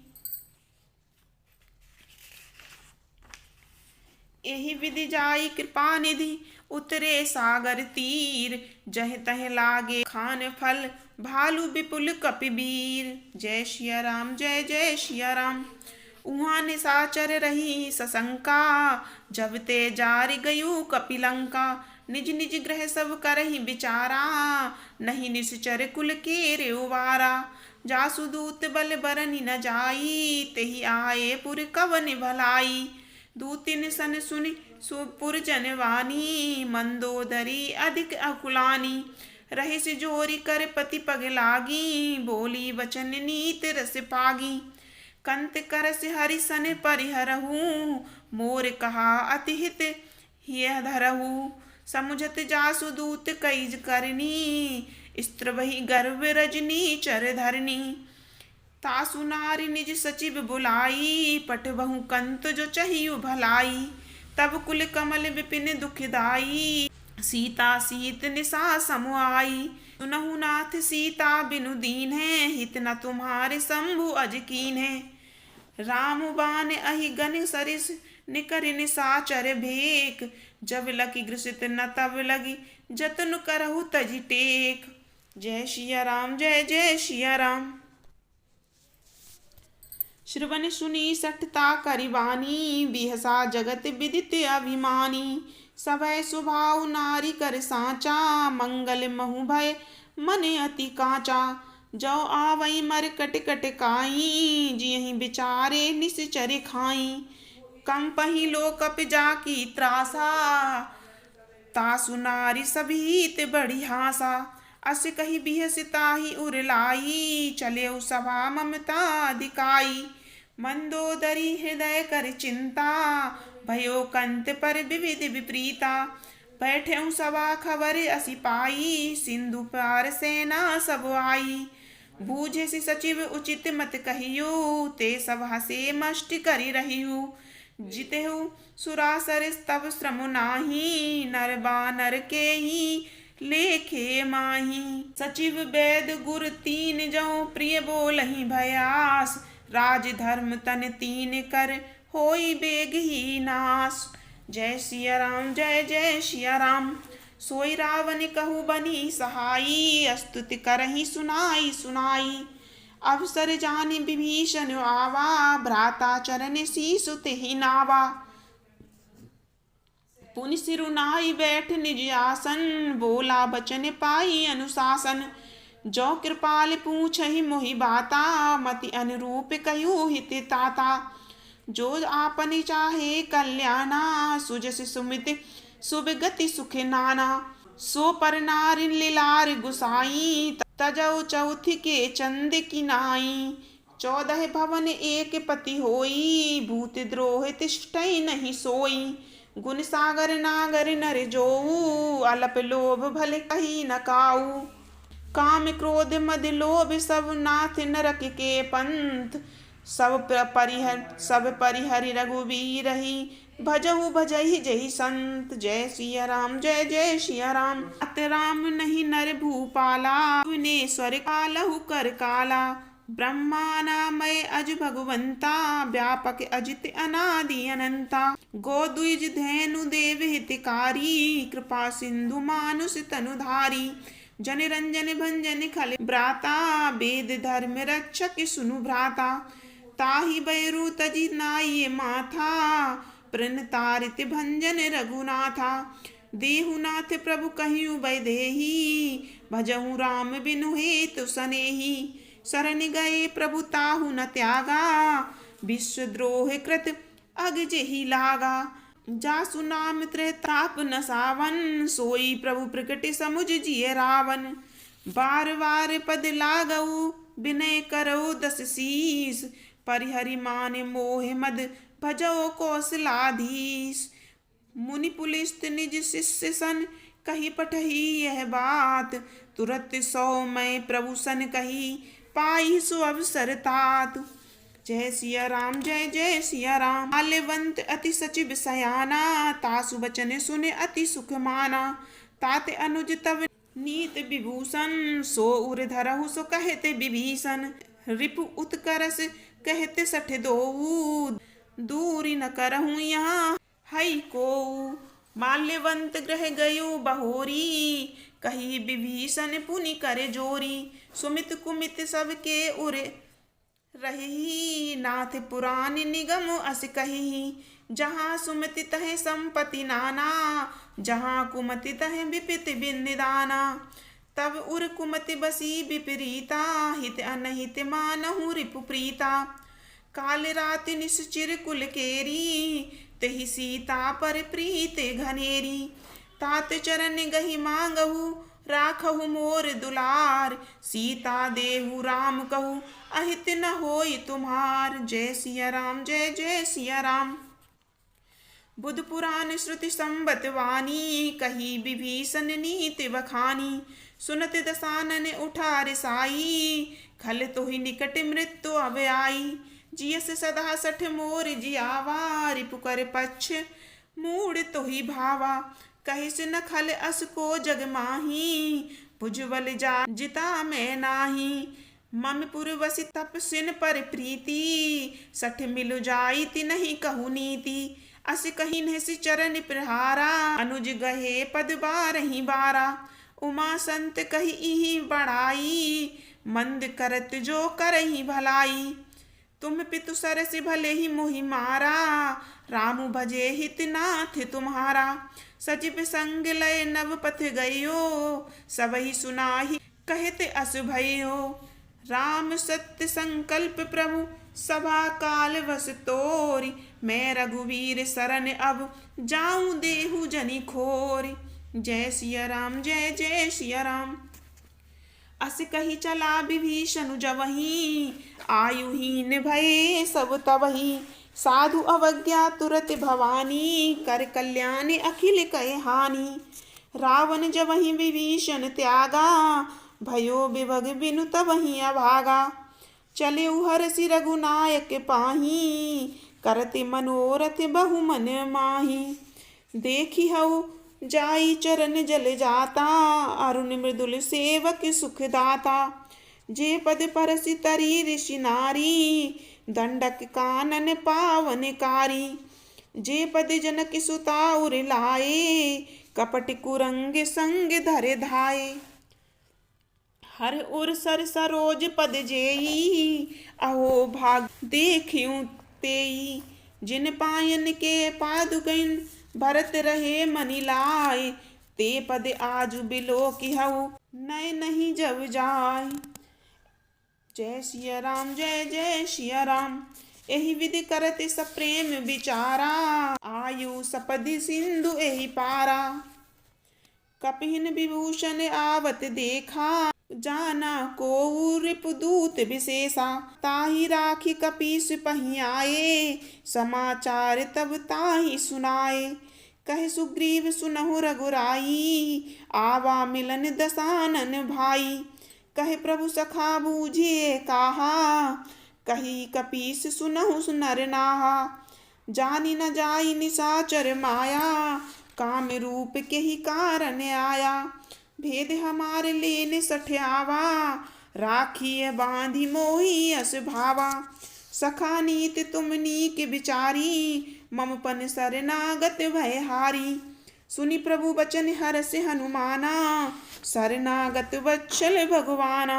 एहि विधि जाई कृपा निधि, उतरे सागर तीर। जह तह लागे खान फल, भालु विपुल कपिवीर। जय सिया राम जय जय सिया राम। उहाँ निशाचर रही सशंका, जब ते जारि गयु कपिलंका। निज निज ग्रह सब करहि विचारा, नहीं निश्चर कुल के रेवारा। जासु दूत बल बरनि न जाई, तेहि आए पुर कवन भलाई। दूतिन सन सुनि सुपुर जनवानी, मंदोदरी अधिक अकुलानी। रहिस जोरी कर पति पग लागी, बोली वचन नीत रस पागी। कंत करस हरि सन परिहरहु, मोर कहा अति हित हिय धरहु। समुझत जासु दूत कई करनी, स्त्र वही गर्भ रजनी चर धरनी। तासु नारी निज सचिव बुलाई, पठबहु कंत जो चाहियो भलाई। तब कुल कमल विपिन दुखदाई, सीता सीत निशा समुआई। सुनहु नाथ सीता बिनु दीन है, हित न तुम्हारे शंभु अज कीन है। राम बान अहि गन सरिस, निकर निसाचर भेक। जब लकी ग्रसित न तब लगी, जतन करहु तजी टेक। जय सिया राम, जय जय सिया राम। श्रवण सुनी सठता करिबानी, बिहसा जगत विदित अभिमानी। सभय स्वभाव नारी कर साचा, मंगल महु भय मन अति काचा। जो आवई मर कट कट काई, जियहि बिचारे निश्चर खाई। कम पही लो कप जाकी त्रासा, तासु नारी सभीत बड़ी हासा। अस कही बिहस ताहि उर लाई, चले सभा ममता दिकाई। मंदोदरी हृदय कर चिंता, भयो कंत पर विविध विपरीता। बैठे सभा खबर असी पाई, सिंधु पार सेना सब आई। बूझे सी सचिव उचित मत कहियो, ते सब हसे मष्ट करी रहियो। जितेहु सुरासर तब श्रम नाही, नर बानर के ही लेखे माही। सचिव वेद गुर तीन जौ, प्रिय बोलहि भयास। राज धर्म तन तीन कर, होई बेग ही नाश। जय सिया राम, जय जय सिया राम। सोई रावण कहु बनी सहाई, स्तुति करहि सुनाई सुनाई। अवसर जानि विभीषण आवा, भ्राता चरण शीसु तेहि नावा। पुनि सिरुनाई बैठ निज आसन, बोला बचन पाई अनुशासन। जो कृपाल पूछहि मोहि बाता, मति अनुरूप कयु हित ताता। जो आपनि चाहे कल्याणा, सुजस सुमित शुभ गति सुख नाना। सो पर नारि लीलार गुसाई, तजौ चौथि के चंद की नाई। 14 भवन एक पति होई, भूत द्रोह तिष्ठै नहीं सोई। गुण सागर नागर नर जोऊ, अलप लोभ भले कही न काऊ। काम क्रोध मद लोभ सब नाथ नरक के पंथ। सब परिहरि रघुवीर ही, भजहु भजहि जहि संत। जय सिया राम, जय जय सिया राम। अत राम नहीं नर भूपाला, भुवनेश्वर कालहु कर काला। ब्रह्मानामय अज भगवंता, व्यापक अजित अनादि अनंता। गोद्विज धैनु देव हितकारी, कृपा सिंधु मानुष तनुधारी। जन रंजन भंजन खल ब्राता, वेद धर्म रक्षक सुनु भ्राता। ताहि बैरु तजि नाई माथा, प्रणतारित भंजन रघुनाथा। देहुनाथ प्रभु कहियु वैदेही, भजहु राम बिनु हेतु सनेही। शरण गए प्रभु ताहु न त्यागा, विश्वद्रोह कृत अग जेहि लागा। जासु नाम त्रैताप न सावन, सोई प्रभु प्रकट समुझ जिय रावण। बार बार पद लागऊ, विनय करऊ 10 शीस। परिहरि मान मोह मद, भजो कौशलाधीश। मुनि पुलिस्त निज शिष्य सन, कही पठही यह बात। तुरत 100 मैं प्रभु सन कही, पाई सो अवसर तात। जय सिया राम, जय जय सिया राम। माल्यवंत अति सचिव सयाना, तासु बचन सुने अति सुख माना। ताते अनुज तब नीत विभूषण, सो उर धरहु सो कहते विभीषण। रिपु उत्करस कहते 62, दूरी न करहु यहाँ हई कोऊ। माल्यवंत ग्रह गयो बहोरी, कही विभीषण पुनि करे जोरी। सुमित कुमित सबके उर रही, नाथ पुराण निगम अस कही। जहाँ सुमति तह संपत्ति नाना, जहाँ कुमति तह विपित निदाना। तब उर कुमति बसी विपरीता, हित अनहित मानहु रिपु प्रीता। काल राति निश्चिर कुल केरी, तहि सीता पर प्रीत घनेरी। तात चरण गहि मांगहु, राखहु मोर दुलार। सीता देहु राम कहु, अहित न होई तुम्हार। जय सिया राम, जय जय सिया राम। बुध पुराण श्रुति संबत वाणी, कही विभीषण नीति बखानी। सुनत दसानन उठा रिसाई, खल तोहि निकट मृत्यु अब आई। जियस सदा सठ मोर जियावा, रिपुकर पक्ष मूड तोहि भावा। कहिस न खल अस को जग माही, भुजबल जा जिता मैं नाही। मम पुरवसि तपसिन पर प्रीति, सठ मिलु जाई ति नहीं कहु नीति। अस कही नहसि चरण प्रहारा, अनुज गहे पद बारहि बारा। उमा संत कही इहि बड़ाई, मंद करत जो करहि भलाई। तुम पितु सरसि भले ही मोहि मारा, राम भजे हित नाथ तुम्हारा। सचिव संग लय नव पथ गयो, सबहि सुनाहि कहते अस भयो। राम सत्य संकल्प प्रभु सभा काल वस तोरि, मैं रघुवीर सरन अब जाऊं देहु जनि खोरि। जय सिया राम जय जय सिया राम। अस कही चला विभीषण जवहीं, आयुहीन भये सब तबहि। साधु अवज्ञा तुरत भवानी, कर कल्याण अखिल कहे हानि। रावण जवहीं विभीषण त्यागा, भयो विभग बिनु तबहि अभागा। चले हरसि रघुनायक पाही, करते मनोरथ बहु मन माही। देखी हऊ जाई चरण जल जाता, अरुण मृदुल सेवक सुख दाता। जे पद परसि तरी ऋषि नारी, दंडक कानन पावनकारी। जे पद जनक सुता उर लाए, कपट कुरंग संग धरे धाये। हर उर सर सरोज पद जेई, अहो भाग देखियूं तेई। जिन पायन के पादुकन, भरत रहे मनि लाए। ते पद आजु बिलोकि हऊ, नय नहीं जब जाय। जय सिया राम जय जय सिया राम। एहि विधि करत सप्रेम विचारा, आयु सपदि सिंधु एहि पारा। कपिन विभूषण आवत देखा, जाना को रिपुदूत विशेषा। ताहि राखी कपीस पहियाए, समाचार तब ताहि सुनाए। कहे सुग्रीव सुनहु रघुराई, आवा मिलन दसानन भाई। कहे प्रभु सखा बूझिए काहा, कही कपीस सुनहु नर नाहा। जानी न जाई निशाचर माया, काम रूप के ही कारण आया। भेद हमारे लेने सठियावा, राखिए बांधी मोही अस भावा। सखा नीत तुम नीक विचारी, मम पन शरणागत भय हारी। सुनि प्रभु बचन हरषि हनुमाना, शरणागत वत्सल भगवाना।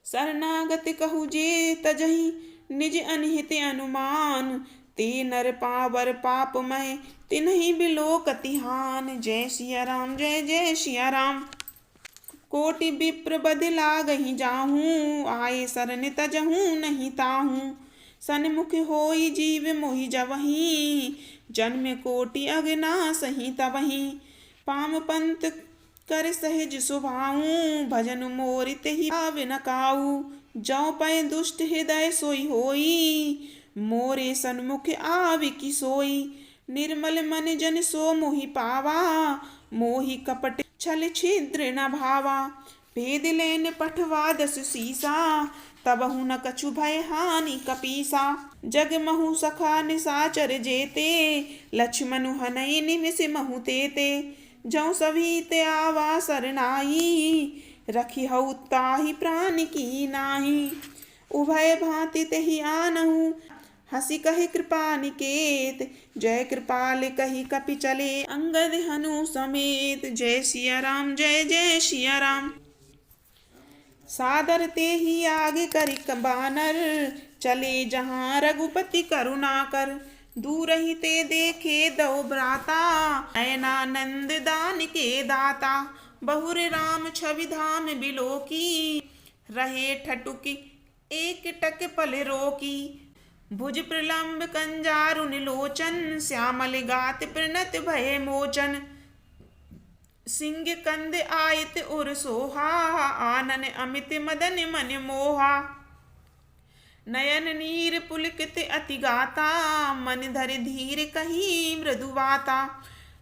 शरणागत कहु जे तजहि, निज अनहित अनुमान। ते नर पावर पापमय, तिन्हि बिलोकति हान। जय सिया राम जय जय सिया राम। कोटि विप्र बद लागहि जाहूँ, आए शरण तजहूँ नहीं ताहूँ। सन्मुख होई जीव मोहि जवहीं, जन्म कोटि अगना सही तबहीं। पाम पंत कर सहज सुभाऊँ, भजन मोरि तेहि आवे न काऊ। जौ पै दुष्ट हृदय सोई होई, मोरे सन्मुख आवे कि सोई। निर्मल मन जन सो मोहि पावा, मोहि कपट छल छिद्र न भावा। भेद लेन पठवा दस सीसा, तबहु न कछु भय हानि कपीसा। जग महु सखा निशाचर जेते, लक्ष्मण हनई निमिष महु तेते। जौ सभी ते आवा सरनाई, रखी हऊ ताहि प्राण की नाही। उभय भांति तेहि आनहु, हसी कहि कृपा निकेत। जय कृपाल कहि कपि चले, अंगद हनु समेत। जय सिया राम जय जय सिया राम। सादर ते ही आगे करि बानर, चले जहाँ रघुपति करुणा कर। दूर ही ते देखे दो भ्राता, नयनानंद दान के दाता। बहुर राम छवि धाम बिलोकी, रहे ठटुकी एक टक पल रोकी। भुज प्रलंब कंजारुन लोचन, श्यामल गात प्रणत भय मोचन। सिंह कंद आयत उर सोहा, आनन अमित मदन मन मोहा। नयन नीर पुलकित अति गाता, मन धरि धीर कही मृदु बाता।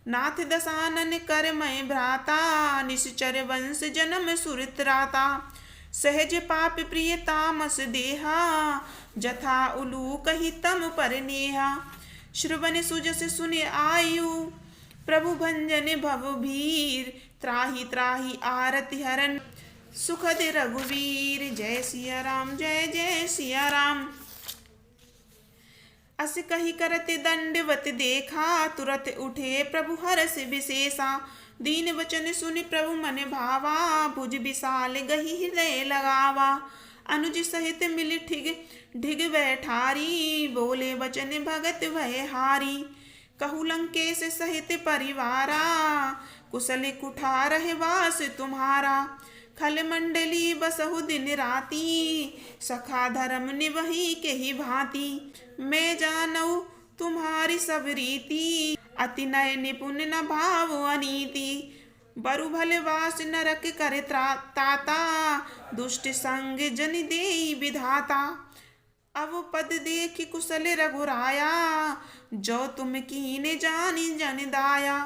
नाथ दसानन कर मैं भ्राता, निश्चर वंश जन्म सुर त्राता। सहज पाप प्रिय तामस देहा, जथा उलू कही तम पर नेहा। श्रवण सुजस सुने आयु, प्रभु भंजन भव भीर। त्राहि त्राहि आरति हरन, सुखद रघुवीर। जय सिया राम जय जय सिया राम। अस कही करत दंडवत देखा, तुरत उठे प्रभु हरस विशेषा। दीन वचन सुनि प्रभु मन भावा, भुज विशाल गही हृदय लगावा। अनुज सहित मिल ठिग ढिग बैठारी, बोले वचन भगत भय हारी। कहु लंकेश सहित परिवारा, कुशल कुठार है वास तुम्हारा। खल मंडली बसहु दिन राती, सखा धर्म निवही के ही भांति। मैं जानऊ तुम्हारी सब रीति, अति नय निपुण न भाव अनीति। बरु भले वास नरक करे ताता, दुष्ट संग जन देई विधाता। अब पद देखि कुशल रघुराया, जो तुम कीने जानी जन दाया।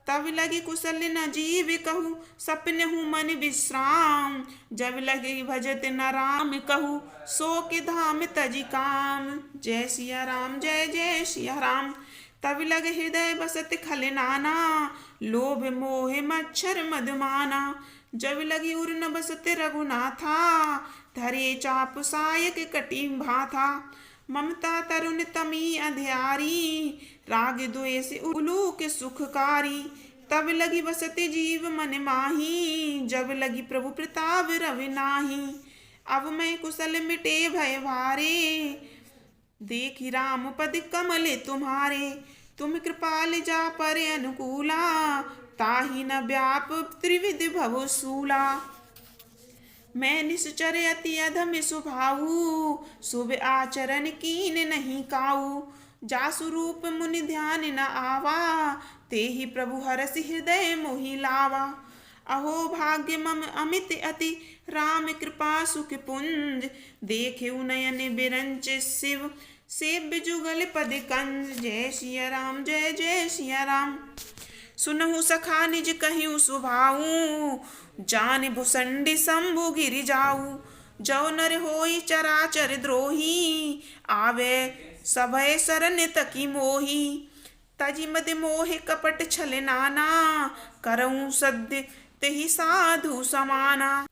तब लगी कुशल न जीव कहू, सपने हूँ मन विश्राम। जब लगे भजत न राम कहू, सो के धाम तजी काम। जय सिया राम जय जय सिया राम। तब लगे हृदय बसत खल नाना, लोभ मोह मच्छर मधुमाना। जब लगी उर न बसत रघुनाथा, धरे चाप सायक कटी भाथा। ममता तरुण तमी अंधियारी, राग द्वेष उलूक सुखकारी। तब लगी बसते जीव मन माही, जब लगी प्रभु प्रताप रवि नाही। अब मैं कुशल मिटे भय भारे, देखी राम पद कमल तुम्हारे। तुम कृपाल जा पर अनुकूला, ताहि न व्याप त्रिविध भवसूला। मैं निश्चर अति अधम स्वभाऊ, शुभ आचरण कीन नहीं काऊ। जासु रूप मुनि ध्यान न आवा, तेहि प्रभु हरस हृदय मोहि लावा। अहो भाग्य मम अमित अति, राम कृपा सुख पुंज। देखे नयन बिरंच शिव, सेव्य जुगल पद कंज। जय सिया राम जय जय सिया राम। सुनहु सखा निज कहिउ सुभाऊ, जान भुसंडी शंभु गिरि जाऊ। जो नर होई चराचर द्रोही, आवे सभय शरण तकी मोही। तजी मद मोह कपट छल नाना, करऊं सद्य तेहि साधु समाना।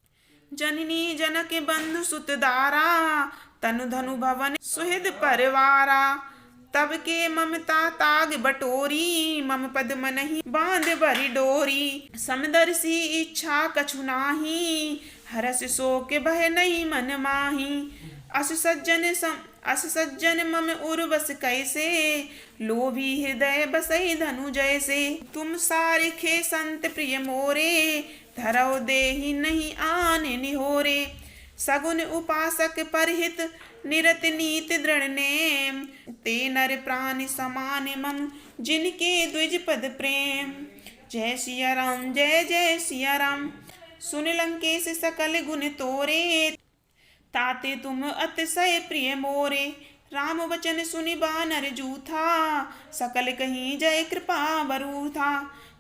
जननी जनक बंधु सुत दारा, तनु धनु भवन सुहृद परिवारा। तब के ममता ताग बटोरी, मम पद मनहि बांध बरी डोरी। समदर्शी इच्छा कछु नाही, हरस शोक भय नहीं मन माही। अस सज्जन मम उर्वस कैसे, लोभी हृदय बसई धनु जैसे। तुम सारिखे संत प्रिय मोरे, धरौ देहि नहीं आने निहोरे। सगुन उपासक परहित, निरत नीत दृढ़ नेम। ते नर प्राण समान मम, जिनके द्विज पद प्रेम। जय सिया राम जय जय सिया राम। सुन लंकेश सकल गुण तोरे, ताते तुम अतिशय प्रिय मोरे। राम वचन सुनि बानर जूथा, सकल कहीं जय कृपा बरू था।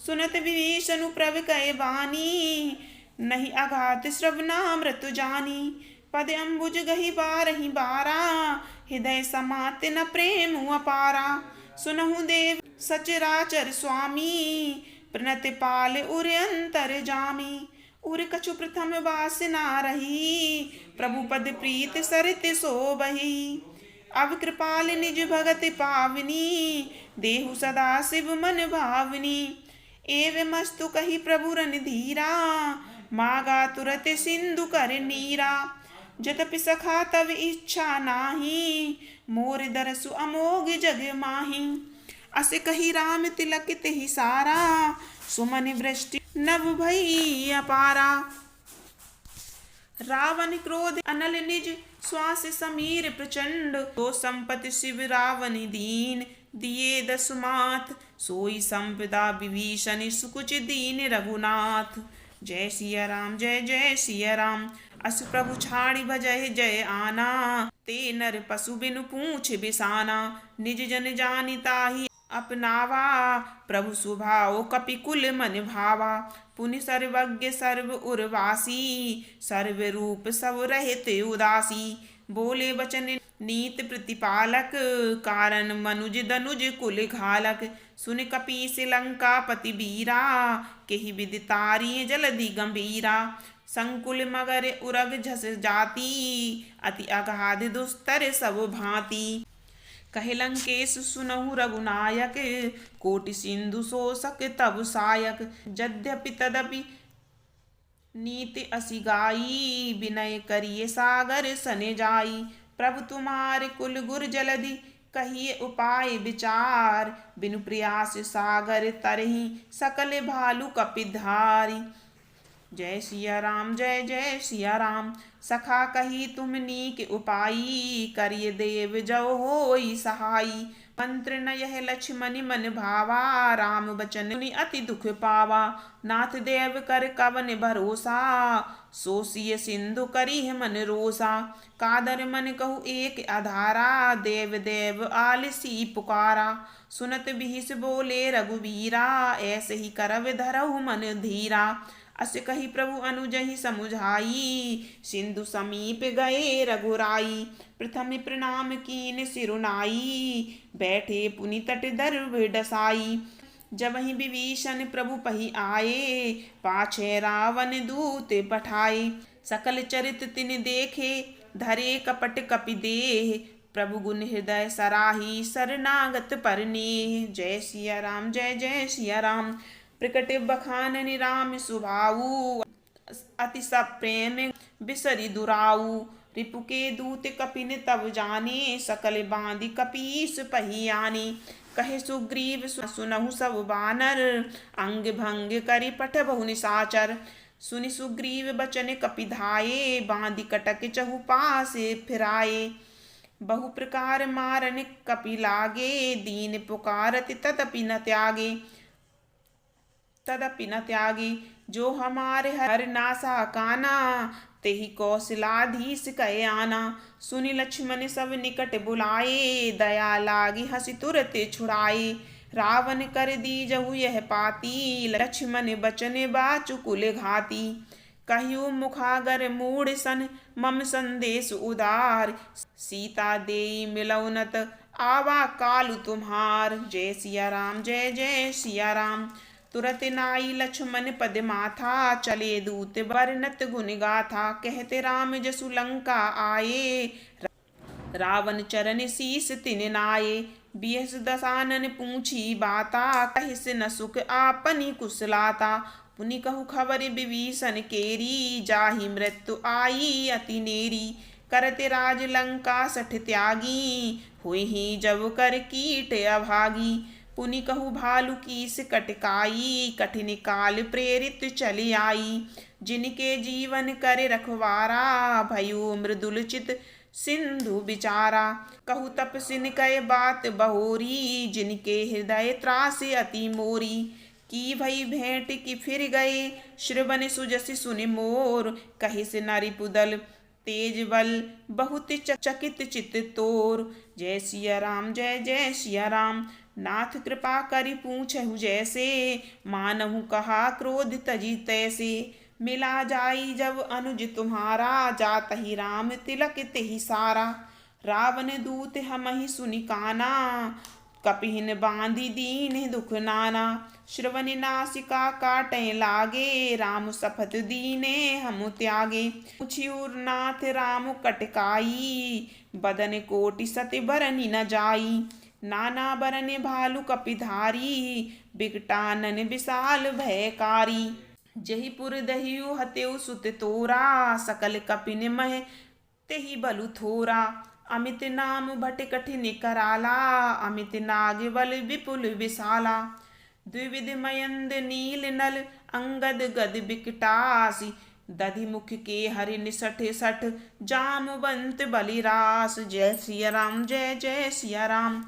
सुनत विभीषण प्रभ कय बानी, नहीं अघात श्रवणामृत जानी। पद अम्बुज गही बारहि बारा, हृदय समात न प्रेम अपारा। सुनहु देव सचराचर स्वामी, प्रणत पाल उर अंतर जामी। उर कछु प्रथम वासना रही, प्रभु पद प्रीत सरित सोबही। अब कृपाल निज भगत पावनी, देहु सदा शिव मन भावनी। एवं मस्तु कही प्रभु रन धीरा, मागा तुरत सिंधु कर नीरा। जतपि सखा तव इच्छा नाही, मोर दरसु अमोघ जग माही। अस कही राम तिलक तेहि सारा, सुमन वृष्टि नभ भई अपारा। रावण क्रोध अनल निज, श्वास समीर प्रचंड। तो संपत्ति शिव रावण दीन, दिए दसुमात। सोई संपदा विभीषण, सुकुच दीन रघुनाथ। जय सिया राम जय जय सिया राम। अस प्रभु छाड़ी भजहि जय आना, ते नर पशु बिनु पूछ बिसाना। निज जन जानि ताहि अपनावा, प्रभु सुभाओ कपिकुल मन भावा। पुनि सर्वज्ञ सर्व उर्वासी, सर्व रूप सब रहित उदासी। बोले वचन नीत प्रतिपालक, कारण मनुज दनुज कुल घालक। सुन कपीस लंका पति बीरा, केहि विदितारी जलधि गंभीरा। संकुल मगर उरग झस जाती, अति अगाध दुस्तर सब भांति। कहे लंकेश सुनहु रघुनायक, कोटि सिंधु शोषक तब सायक। यद्यपि तदपि नीति असि गाई, विनय करिए सागर सने जाई। प्रभु तुम्हारे कुल गुर जलधि, कहिए उपाय विचार। बिनु प्रयास सागर तरही, सकल भालु कपिधारी। जय सिया राम जय जय सिया राम। सखा कही तुम नीक उपाई, करिय देव जो होई सहाई। मंत्र न यह लक्ष्मण मन भावा, राम बचन सुनि अति दुख पावा। नाथ देव कर कवन भरोसा, सो सिय सिंधु करी मन रोसा। कादर मन कहु एक आधारा, देव देव आलसी पुकारा। सुनत बिहिस बोले रघुवीरा, ऐसे ही करव धरहु मन धीरा। अस कही प्रभु अनुजहि समुझाई, सिंधु समीप गए रघुराई। प्रथम प्रणाम कीन सिरुनाई, बैठे पुनि तट दर्भ डसाई। जबहि विभीषण प्रभु पहि आए, पाछे रावण दूत पठाए। सकल चरित तिन देखे, धरे कपट कपि देह। प्रभु गुण हृदय सराही, शरणागत परनेह। जय सिया राम जय जय सिया राम। प्रकट बखाननि राम सुभाऊ, अति सप्रेम बिसरि दुराऊ। रिपु के दूत कपिन तब जाने, सकल बांधि कपीस पही आने। कहे सुग्रीव सुनहु सब बानर, अंग भंग करि पठबहु निशाचर। सुनि सुग्रीव बचन कपिधाये, बांधि कटक चहु पास फिराए। बहु प्रकार मारन कपि लागे, दीन पुकारत तदपि न त्यागे। जो हमारे हर नासा काना, तेहि कौशलाधीश कहे आना। सुनि लक्ष्मण सब निकट बुलाए, दया लागी हंसी तुरत छुड़ाए। रावण कर दीजहु यह पाती, लक्ष्मण बचन बाचु कुल घाती। कहियो मुखागर मूढ़ सन, मम संदेश उदार। सीता देई मिलौनत, आवा कालु तुम्हार। जय सिया राम जय जय सिया राम। तुरत नाई लक्ष्मण पद माथा, चले दूत बरनत गुण गाथा। कहते राम जसु लंका आए, रावण चरण शीस तिन नाये। बियस दसानन पूछी बाता, कहिस न सुख आपनी कुशलाता। पुनि कहु खबर विभीषण केरी, जाहि मृत्यु आई अति नेरी। करते राज लंका सठ त्यागी, हुई जब कर कीट अभागी। पुनि कहु भालु कीस कटकाई, कठिन काल प्रेरित चली आई। जिनके जीवन करे रखवारा, भयो मृदुल चित सिंधु बिचारा। कहु तपसिन कय बात बहोरी, जिनके हृदय त्रासे अति मोरी। की भई भेंट की फिर गए, श्रवण सुजसि सुनि मोर। कहिस नरिपुदल तेज बल, बहुत चकित चित तोर। जय सिया राम जय जय सिया राम। नाथ कृपा करि पूछहु जैसे, मानहु कहा क्रोध तजी तैसे। मिला जाई जब अनुज तुम्हारा, जातहि राम तिलक तेहि सारा। रावण दूत हमहि सुनि काना, कपिहिन बांधि दीन दुख नाना। श्रवण नासिका काटय लागे, राम सपथ दीने हम त्यागे। पूछिउर नाथ राम कटकाई, बदन कोटि सति बरनि न जाई। नाना बरन भालु कपिधारी, बिकटानन विशाल भयकारी। जहिपुर दहियु हतेउ सुत तोरा, सकल कपिन मह तेहि बलु थोरा। अमित नाम भट कठिन कराला, अमित नाग बल विपुल विशाला। द्विविध मयंद नील नल, अंगद गद बिकटासी। दधि मुख के हरि निसठ सठ, जामवंत बलिरास। जय सिया राम जय जय सिया राम।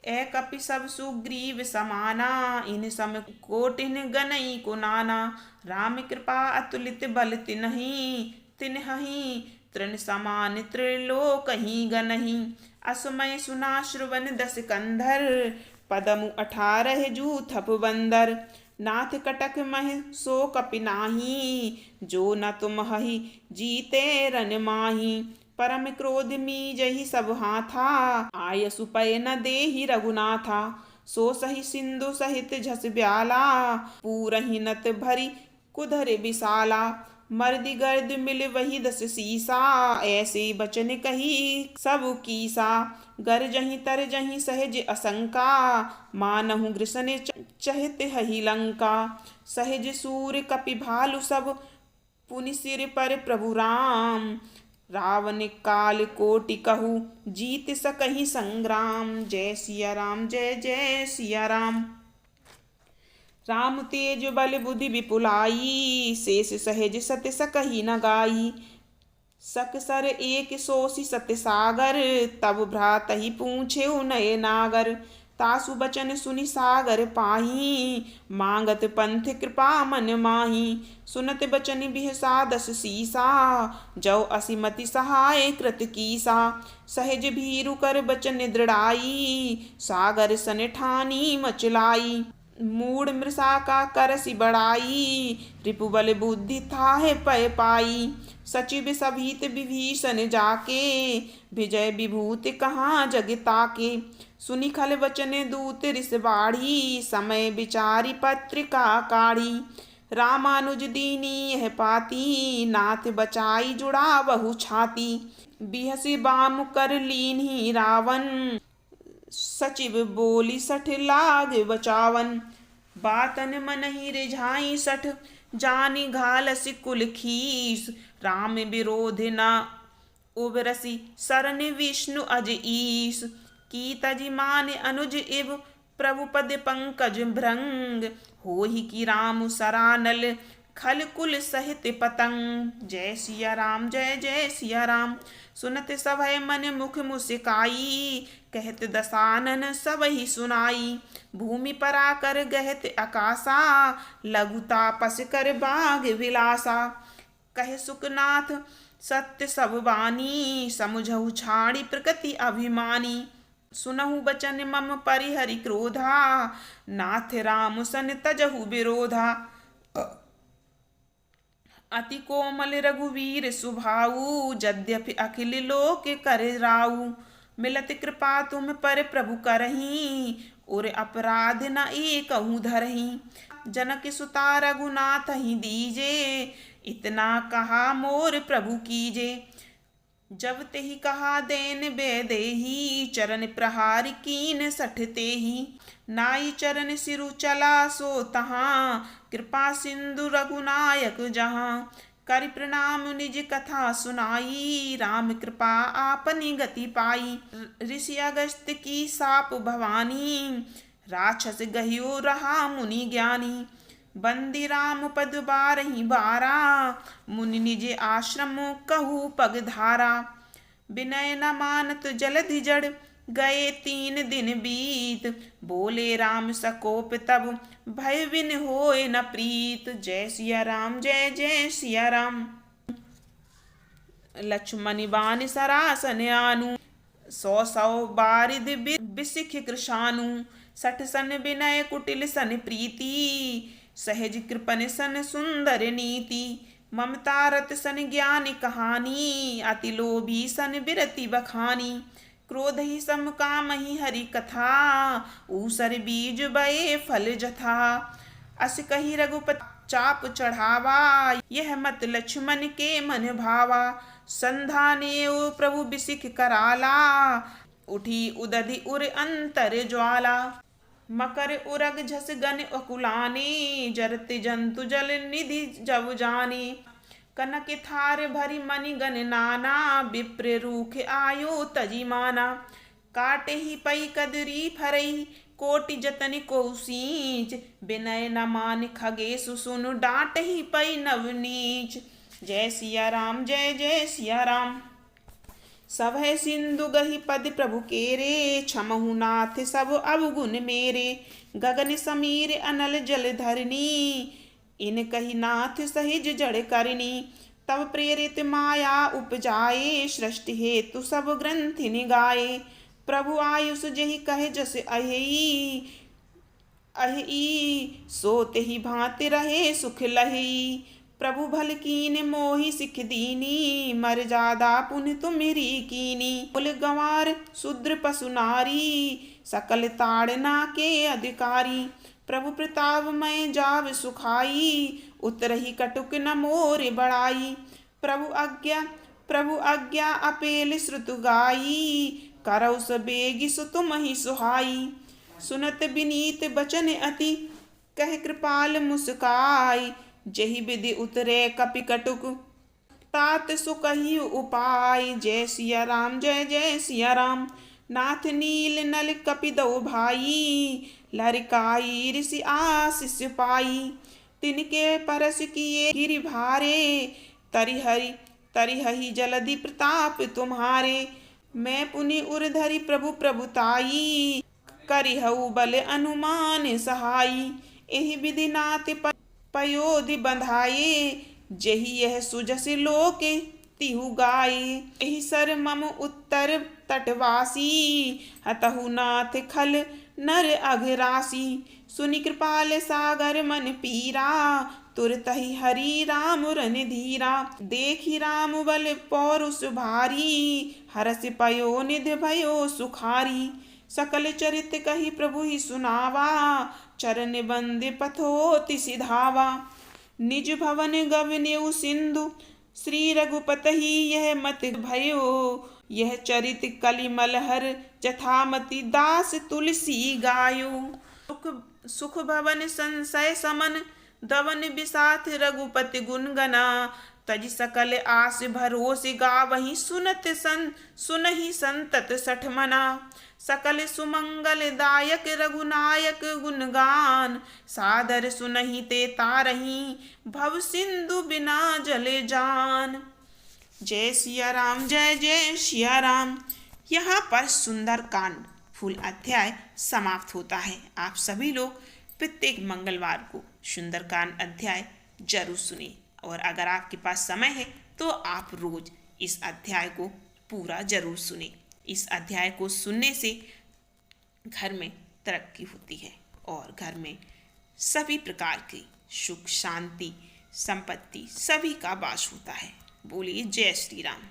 ए कपि सब सुग्रीव समाना, इन सम कोटिन गनई को नाना। राम कृपा अतुलित बल तिन्हहि, तृण समान त्रिलोकहि गनहि। असमय सुना श्रवण दस कंधर, पदमु 18 जू थप बंदर। नाथ कटक मह सो कपि नाही, जो न तुम हहि जीते रन माही। परम क्रोध मीजहि सब हाथा, आयसु पय न देहि रघुनाथा। सो सहि सिंधु सहित झस ब्याला, पूरहि नत भरि कुधर विशाला। मर्द गर्द मिल वही 10 सीसा, ऐसे बचन कही सब कीसा। गर जहीं तर जहीं सहज असंका, मानहु ग्रसन चहित हहि लंका। सहज सूर कपि भालु सब, पुनि सिर पर प्रभु राम। रावण काल कोटि कहू, जीत सकहि संग्राम। जय सिया राम, जय जय सिया राम। राम तेज बल बुद्धि विपुलाई, शेष सहज सत्य सकहि न गाई। सकसर एक सोषि सत्य सागर, तब भ्रातहि पूछे नये नागर। तासु बचन सुनि सागर पाही, मांगत पंथ कृपा मन माही। सुनत बचन बिहसा 10 सीसा, जौ असिमति सहाय कृत कीसा। सहज भीरु कर बचन दृढ़ाई, सागर सन ठानी मचलाई। मूढ़ मृषा का करसि बड़ाई, रिपुबल बुद्धि थाहे पय पाई। सचिव सभीत विभीषण जाके, विजय विभूति कहाँ जग ताके। सुनि खल वचन दूत रिस बाढ़ी, समय विचारी पत्रिका काढ़ी। रामानुज दीनी यह पाती, नाथ बचाई जुड़ा बहु छाती। बिहसि बाम कर लीन्ही रावण, सचिव बोली 60 लाग बचावन। बातन मनहि रिझाई 60, जानि घालसि कुल खीस। राम विरोध न उबरसि, सरन विष्णु अज ईस। की तजि मान अनुज इव, प्रभु पद पंकज भृंग। होहि की राम सरानल, खल कुल सहित पतंग। जय सिया राम, जय जय सिया राम। सुनत सभय मन मुख मुस्काई, कहत दसानन सबहि सुनाई। भूमि पर आकर गहत आकाशा, लघु तापस कर बाग विलासा। कहे सुखनाथ सत्य सब बानी, समुझहु छाड़ी प्रकृति अभिमानी। सुनहु बचन मम परिहरि क्रोधा, नाथ राम सन तजहु विरोधा। अति कोमल रघुवीर सुभाऊ, यद्यपि अखिल लोक कर राऊ। मिलत कृपा तुम पर प्रभु करही, और अपराध न एकहु धरही। जनक सुता रघुनाथ ही दीजे, इतना कहा मोर प्रभु कीजे। जब तेहि कहा देन बेदेही, चरण प्रहार कीन 60 तेहि। नाई चरण सिरु चला सो तहाँ, कृपा सिंधु रघुनायक जहाँ। करि प्रणाम निज कथा सुनाई, राम कृपा आपनी गति पाई। ऋषि अगस्त की साप भवानी, राक्षस गहियो रहा मुनि ज्ञानी। बंदी राम पद बारहि बारा, मुनि निज आश्रम कहू पग धारा। विनय न मानत जलधि जड़, गए 3 दिन बीत। बोले राम सकोप तब, भय बिन होए न प्रीत। जय सिया राम, जय जय सिया राम। लक्ष्मण बान सरासन आनु, 100 बारिद बिसिख कृशानु। 60 सन विनय कुटिल सन प्रीति, सहज कृपन सन सुंदर नीति। ममता रत सन ज्ञान कहानी, अति लोभी सन बिरति बखानी। क्रोध ही सम काम ही हरि कथा, ऊसर बीज बये फल जथा। अस कही रघुपति चाप चढ़ावा, यह मत लक्ष्मण के मन भावा। संधाने ओ प्रभु बिसिख कराला, उठी उदधि उर अंतर ज्वाला। मकर उरग झस गन अकुलाने, जरते जंतु जल निधि जब जाने। कनक थार भरी मनि गन नाना, विप्र रूख आयो तजि माना। काटे ही पई कदरी फरई, कोटि जतन को सींच। विनय न मान खगेसु सुनु, डांट ही पई नव नीच। जय सिया राम, जय जय सिया राम। सभय सिंधु गहि पद प्रभु केरे, क्षमहु नाथ सब अवगुण मेरे। गगन समीर अनल जल धरनी, इन कही नाथ सहिज जड़ करनी। तब प्रेरित माया उपजाए, सृष्टि हेतु सब ग्रंथि निगाए। प्रभु आयुष जेहि कहे जस अहि, अहि सो तेहि भांति रहे सुख लहि। प्रभु भल कीन मोहि सिख दीनी, मर्यादा पुन तुमरी कीनी। कुल गंवार शूद्र पशु नारी, सकल ताड़ना के अधिकारी। प्रभु प्रताप मैं जाव सुखाई, उतरही कटुक न मोर बड़ाई। प्रभु आज्ञा अपेल श्रुत गाई, करौ सबेगी सो तुम ही सुहाई। सुनत विनीत बचन अति, कह कृपाल मुस्काई। जही विधि उतरे कपि कटुक, तात सो कही उपाय। जय सिया राम जय जय सिया राम, नाथ नील नल कपि दो भाई। लरिकाई ऋषि आशीष पाई, तिनके परस किए गिरि भारे। तरिहहि जलधि प्रताप तुम्हारे, मैं पुनि उरधरि प्रभु प्रभुताई। करिहउ बल अनुमान सहाई, एहि विधि नाथ पयोधि बंधाये। जही यह सुजस लोके तिहु गाये, एहि सर मम उत्तर तटवासी। हतहु नाथ खल नर अघरासी, सुनि कृपाल सागर मन पीरा। तुरतहि हरि राम रन धीरा, देखि राम बल पौरुष भारी। हरषि पयो निधि भयो सुखारी, सकल चरित कहि प्रभु ही सुनावा। चरण बंदे पथोति सिधावा, निज भवन गवनेउ सिंधु। श्री रघुपति यह मत भयो, यह चरित कलिमल हर जथामति। दास तुलसी गायो, सुख भवन संशय समन। दवन बिसाथ रघुपति गुण गना, तज सकल आस भरोस गावहि। सुनहि संतत सठ मना, सकल सुमंगल दायक रघुनायक गुणगान। सादर सुनहि ते तारहि, भव सिंधु बिना जल जान। जय सिया राम जय जय सिया राम। यहाँ पर सुंदरकांड फूल अध्याय समाप्त होता है। आप सभी लोग प्रत्येक मंगलवार को सुंदरकांड अध्याय जरूर सुने, और अगर आपके पास समय है तो आप रोज इस अध्याय को पूरा जरूर सुने। इस अध्याय को सुनने से घर में तरक्की होती है और घर में सभी प्रकार की सुख शांति संपत्ति सभी का वास होता है। बोलिए जय श्री राम।